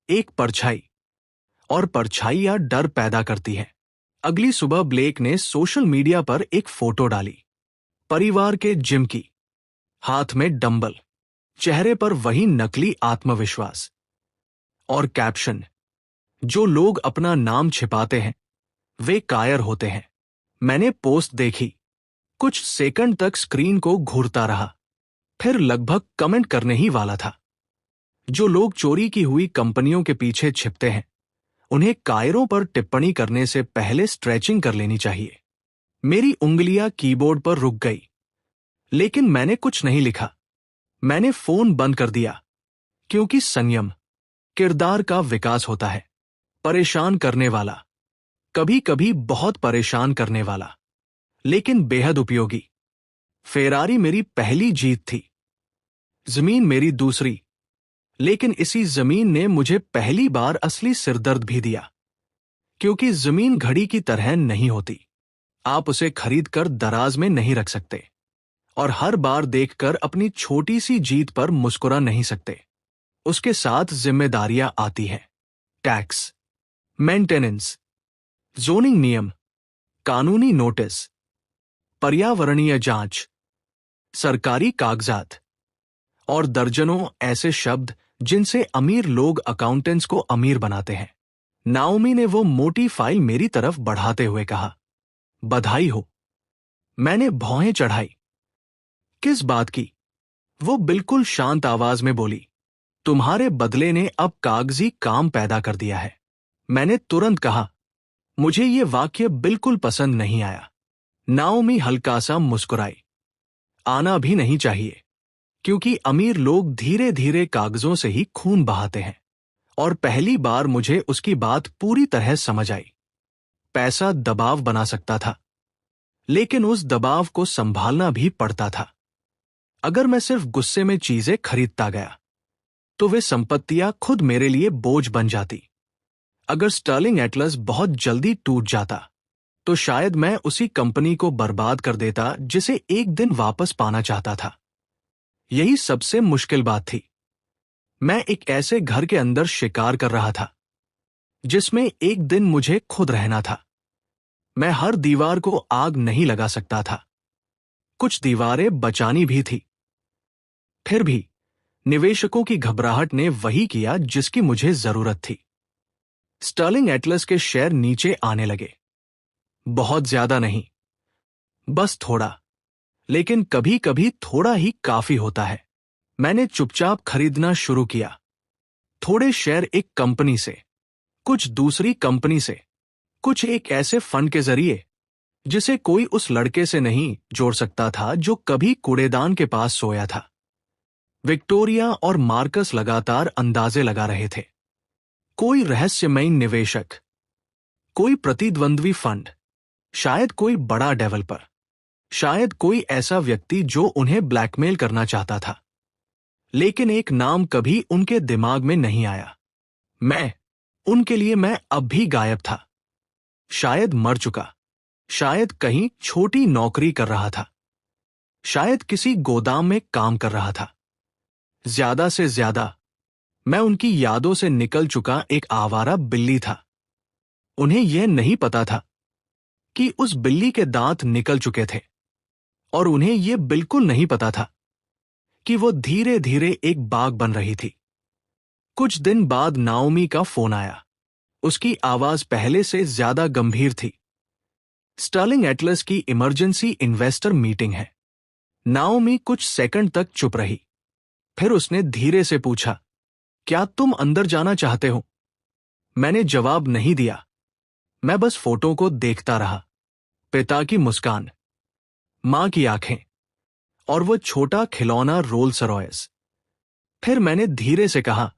एक परछाई, और परछाइयां डर पैदा करती हैं। अगली सुबह ब्लेक ने सोशल मीडिया पर एक फोटो डाली, परिवार के जिम की, हाथ में डंबल, चेहरे पर वही नकली आत्मविश्वास, और कैप्शन, जो लोग अपना नाम छिपाते हैं वे कायर होते हैं। मैंने पोस्ट देखी, कुछ सेकंड तक स्क्रीन को घूरता रहा, फिर लगभग कमेंट करने ही वाला था। जो लोग चोरी की हुई कंपनियों के पीछे छिपते हैं, उन्हें कायरों पर टिप्पणी करने से पहले स्ट्रेचिंग कर लेनी चाहिए। मेरी उंगलियां कीबोर्ड पर रुक गई, लेकिन मैंने कुछ नहीं लिखा। मैंने फोन बंद कर दिया, क्योंकि संयम किरदार का विकास होता है। परेशान करने वाला, कभी कभी बहुत परेशान करने वाला, लेकिन बेहद उपयोगी। फेरारी मेरी पहली जीत थी, जमीन मेरी दूसरी, लेकिन इसी जमीन ने मुझे पहली बार असली सिरदर्द भी दिया। क्योंकि जमीन घड़ी की तरह नहीं होती। आप उसे खरीद कर दराज में नहीं रख सकते, और हर बार देखकर अपनी छोटी सी जीत पर मुस्कुरा नहीं सकते। उसके साथ जिम्मेदारियां आती हैं। टैक्स, मेंटेनेंस, जोनिंग नियम, कानूनी नोटिस, पर्यावरणीय जांच, सरकारी कागजात, और दर्जनों ऐसे शब्द जिनसे अमीर लोग अकाउंटेंट्स को अमीर बनाते हैं। नाओमी ने वो मोटी फाइल मेरी तरफ बढ़ाते हुए कहा, बधाई हो। मैंने भौहें चढ़ाई। किस बात की? वो बिल्कुल शांत आवाज में बोली, तुम्हारे बदले ने अब कागजी काम पैदा कर दिया है। मैंने तुरंत कहा, मुझे ये वाक्य बिल्कुल पसंद नहीं आया। नाओमी हल्का सा मुस्कुराई, आना भी नहीं चाहिए, क्योंकि अमीर लोग धीरे धीरे कागजों से ही खून बहाते हैं। और पहली बार मुझे उसकी बात पूरी तरह समझ आई। पैसा दबाव बना सकता था, लेकिन उस दबाव को संभालना भी पड़ता था। अगर मैं सिर्फ गुस्से में चीजें खरीदता गया, तो वे संपत्तियां खुद मेरे लिए बोझ बन जाती। अगर स्टर्लिंग एटलस बहुत जल्दी टूट जाता, तो शायद मैं उसी कंपनी को बर्बाद कर देता जिसे एक दिन वापस पाना चाहता था। यही सबसे मुश्किल बात थी। मैं एक ऐसे घर के अंदर शिकार कर रहा था जिसमें एक दिन मुझे खुद रहना था। मैं हर दीवार को आग नहीं लगा सकता था, कुछ दीवारें बचानी भी थी। फिर भी निवेशकों की घबराहट ने वही किया जिसकी मुझे जरूरत थी। स्टर्लिंग एटलस के शेयर नीचे आने लगे। बहुत ज्यादा नहीं, बस थोड़ा, लेकिन कभी कभी थोड़ा ही काफी होता है। मैंने चुपचाप खरीदना शुरू किया। थोड़े शेयर एक कंपनी से, कुछ दूसरी कंपनी से, कुछ एक ऐसे फंड के जरिए जिसे कोई उस लड़के से नहीं जोड़ सकता था जो कभी कूड़ेदान के पास सोया था। विक्टोरिया और मार्कस लगातार अंदाजे लगा रहे थे। कोई रहस्यमयी निवेशक, कोई प्रतिद्वंद्वी फंड, शायद कोई बड़ा डेवलपर, शायद कोई ऐसा व्यक्ति जो उन्हें ब्लैकमेल करना चाहता था। लेकिन एक नाम कभी उनके दिमाग में नहीं आया। उनके लिए मैं अब भी गायब था। शायद मर चुका, शायद कहीं छोटी नौकरी कर रहा था, शायद किसी गोदाम में काम कर रहा था। ज्यादा से ज्यादा मैं उनकी यादों से निकल चुका एक आवारा बिल्ली था। उन्हें यह नहीं पता था कि उस बिल्ली के दांत निकल चुके थे, और उन्हें यह बिल्कुल नहीं पता था कि वो धीरे धीरे एक बाग बन रही थी। कुछ दिन बाद नाओमी का फोन आया। उसकी आवाज पहले से ज्यादा गंभीर थी। स्टर्लिंग एटलस की इमरजेंसी इन्वेस्टर मीटिंग है। नाओमी कुछ सेकंड तक चुप रही। फिर उसने धीरे से पूछा, क्या तुम अंदर जाना चाहते हो? मैंने जवाब नहीं दिया। मैं बस फोटो को देखता रहा। पिता की मुस्कान, मां की आंखें, और वो छोटा खिलौना रोल्स रॉयस। फिर मैंने धीरे से कहा,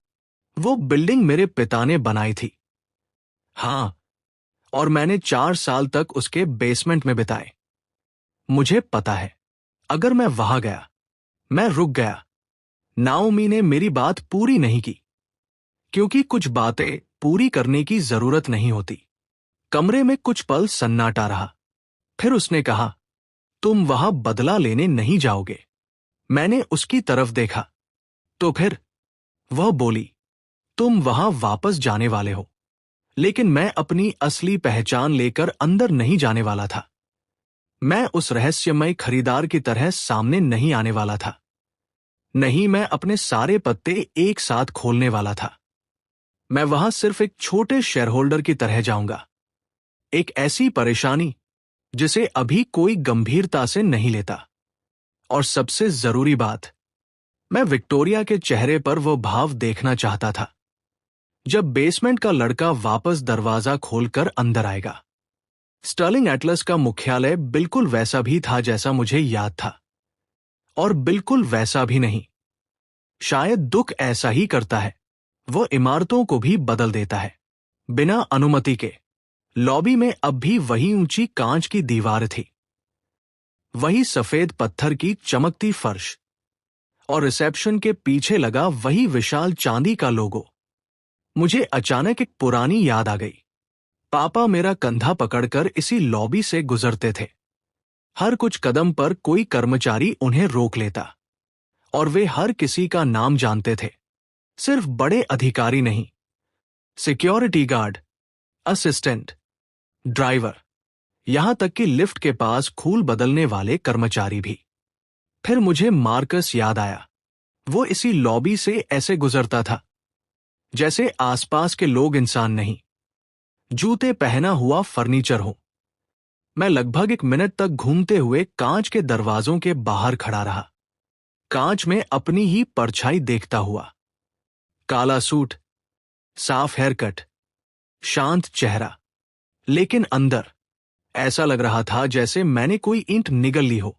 वो बिल्डिंग मेरे पिता ने बनाई थी। हां, और मैंने 4 साल तक उसके बेसमेंट में बिताए। मुझे पता है, अगर मैं वहां गया, मैं रुक गया। नाओमी ने मेरी बात पूरी नहीं की, क्योंकि कुछ बातें पूरी करने की जरूरत नहीं होती। कमरे में कुछ पल सन्नाटा रहा। फिर उसने कहा, तुम वहां बदला लेने नहीं जाओगे। मैंने उसकी तरफ देखा। तो फिर वह बोली, तुम वहां वापस जाने वाले हो। लेकिन मैं अपनी असली पहचान लेकर अंदर नहीं जाने वाला था। मैं उस रहस्यमय खरीदार की तरह सामने नहीं आने वाला था। नहीं, मैं अपने सारे पत्ते एक साथ खोलने वाला था। मैं वहां सिर्फ एक छोटे शेयरहोल्डर की तरह जाऊंगा। एक ऐसी परेशानी जिसे अभी कोई गंभीरता से नहीं लेता। और सबसे जरूरी बात, मैं विक्टोरिया के चेहरे पर वो भाव देखना चाहता था जब बेसमेंट का लड़का वापस दरवाजा खोलकर अंदर आएगा। स्टर्लिंग एटलस का मुख्यालय बिल्कुल वैसा भी था जैसा मुझे याद था, और बिल्कुल वैसा भी नहीं। शायद दुख ऐसा ही करता है, वो इमारतों को भी बदल देता है बिना अनुमति के। लॉबी में अब भी वही ऊंची कांच की दीवार थी, वही सफेद पत्थर की चमकती फर्श, और रिसेप्शन के पीछे लगा वही विशाल चांदी का लोगो। मुझे अचानक एक पुरानी याद आ गई। पापा मेरा कंधा पकड़कर इसी लॉबी से गुजरते थे। हर कुछ कदम पर कोई कर्मचारी उन्हें रोक लेता, और वे हर किसी का नाम जानते थे, सिर्फ बड़े अधिकारी नहीं, सिक्योरिटी गार्ड, असिस्टेंट, ड्राइवर, यहां तक कि लिफ्ट के पास खूल बदलने वाले कर्मचारी भी। फिर मुझे मार्कस याद आया। वो इसी लॉबी से ऐसे गुजरता था जैसे आसपास के लोग इंसान नहीं, जूते पहना हुआ फर्नीचर हो। मैं लगभग 1 मिनट तक घूमते हुए कांच के दरवाजों के बाहर खड़ा रहा, कांच में अपनी ही परछाई देखता हुआ। काला सूट, साफ हेयर कट, शांत चेहरा, लेकिन अंदर ऐसा लग रहा था जैसे मैंने कोई ईंट निगल ली हो।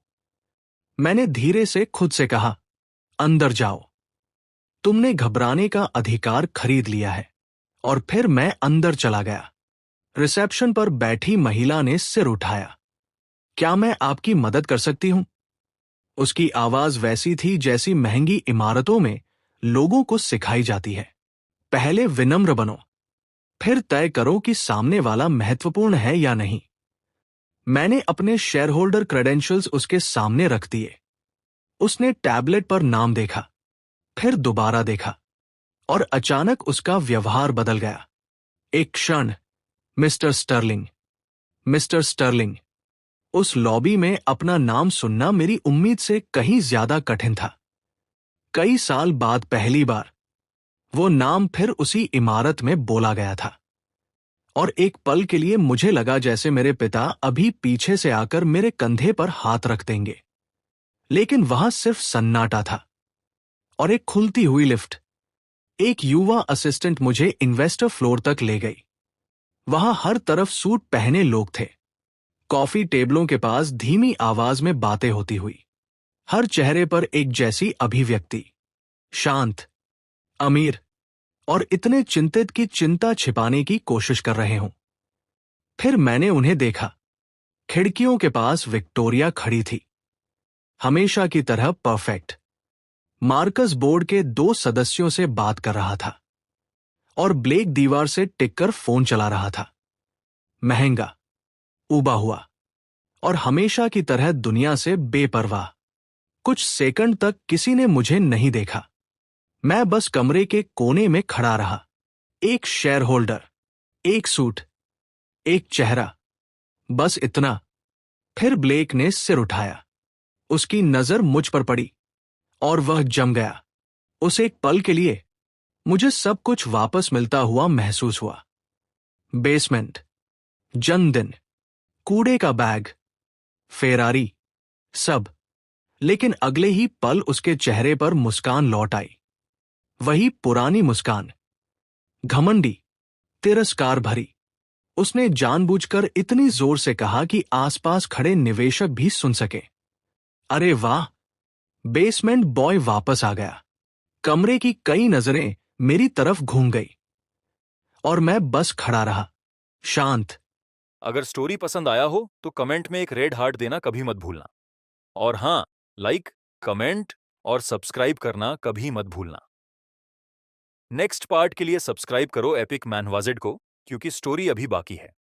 मैंने धीरे से खुद से कहा, अंदर जाओ, तुमने घबराने का अधिकार खरीद लिया है। और फिर मैं अंदर चला गया। रिसेप्शन पर बैठी महिला ने सिर उठाया। क्या मैं आपकी मदद कर सकती हूं? उसकी आवाज वैसी थी जैसी महंगी इमारतों में लोगों को सिखाई जाती है। पहले विनम्र बनो, फिर तय करो कि सामने वाला महत्वपूर्ण है या नहीं। मैंने अपने शेयर होल्डर क्रेडेंशियल्स उसके सामने रख दिए। उसने टैबलेट पर नाम देखा, फिर दोबारा देखा, और अचानक उसका व्यवहार बदल गया। एक क्षण, मिस्टर स्टर्लिंग, मिस्टर स्टर्लिंग। उस लॉबी में अपना नाम सुनना मेरी उम्मीद से कहीं ज्यादा कठिन था। कई साल बाद पहली बार वो नाम फिर उसी इमारत में बोला गया था, और एक पल के लिए मुझे लगा जैसे मेरे पिता अभी पीछे से आकर मेरे कंधे पर हाथ रख देंगे। लेकिन वहां सिर्फ सन्नाटा था और एक खुलती हुई लिफ्ट। एक युवा असिस्टेंट मुझे इन्वेस्टर फ्लोर तक ले गई। वहां हर तरफ सूट पहने लोग थे। कॉफी टेबलों के पास धीमी आवाज में बातें होती हुई। हर चेहरे पर एक जैसी अभिव्यक्ति, शांत, अमीर, और इतने चिंतित कि चिंता छिपाने की कोशिश कर रहे हों। फिर मैंने उन्हें देखा। खिड़कियों के पास विक्टोरिया खड़ी थी, हमेशा की तरह परफेक्ट। मार्कस बोर्ड के 2 सदस्यों से बात कर रहा था, और ब्लेक दीवार से टिककर फोन चला रहा था। महंगा, उबा हुआ, और हमेशा की तरह दुनिया से बेपरवाह। कुछ सेकंड तक किसी ने मुझे नहीं देखा। मैं बस कमरे के कोने में खड़ा रहा। एक शेयर होल्डर, एक सूट, एक चेहरा, बस इतना। फिर ब्लेक ने सिर उठाया। उसकी नजर मुझ पर पड़ी, और वह जम गया। उस एक पल के लिए मुझे सब कुछ वापस मिलता हुआ महसूस हुआ। बेसमेंट, जन्मदिन, कूड़े का बैग, फेरारी, सब। लेकिन अगले ही पल उसके चेहरे पर मुस्कान लौट आई। वही पुरानी मुस्कान, घमंडी, तिरस्कार भरी। उसने जानबूझकर इतनी जोर से कहा कि आसपास खड़े निवेशक भी सुन सके। अरे वाह! बेसमेंट बॉय वापस आ गया। कमरे की कई नजरें मेरी तरफ घूम गई, और मैं बस खड़ा रहा, शांत। अगर स्टोरी पसंद आया हो तो कमेंट में एक रेड हार्ट देना कभी मत भूलना। और हाँ, लाइक, कमेंट और सब्सक्राइब करना कभी मत भूलना। नेक्स्ट पार्ट के लिए सब्सक्राइब करो एपिक मैनवाजेड को, क्योंकि स्टोरी अभी बाकी है।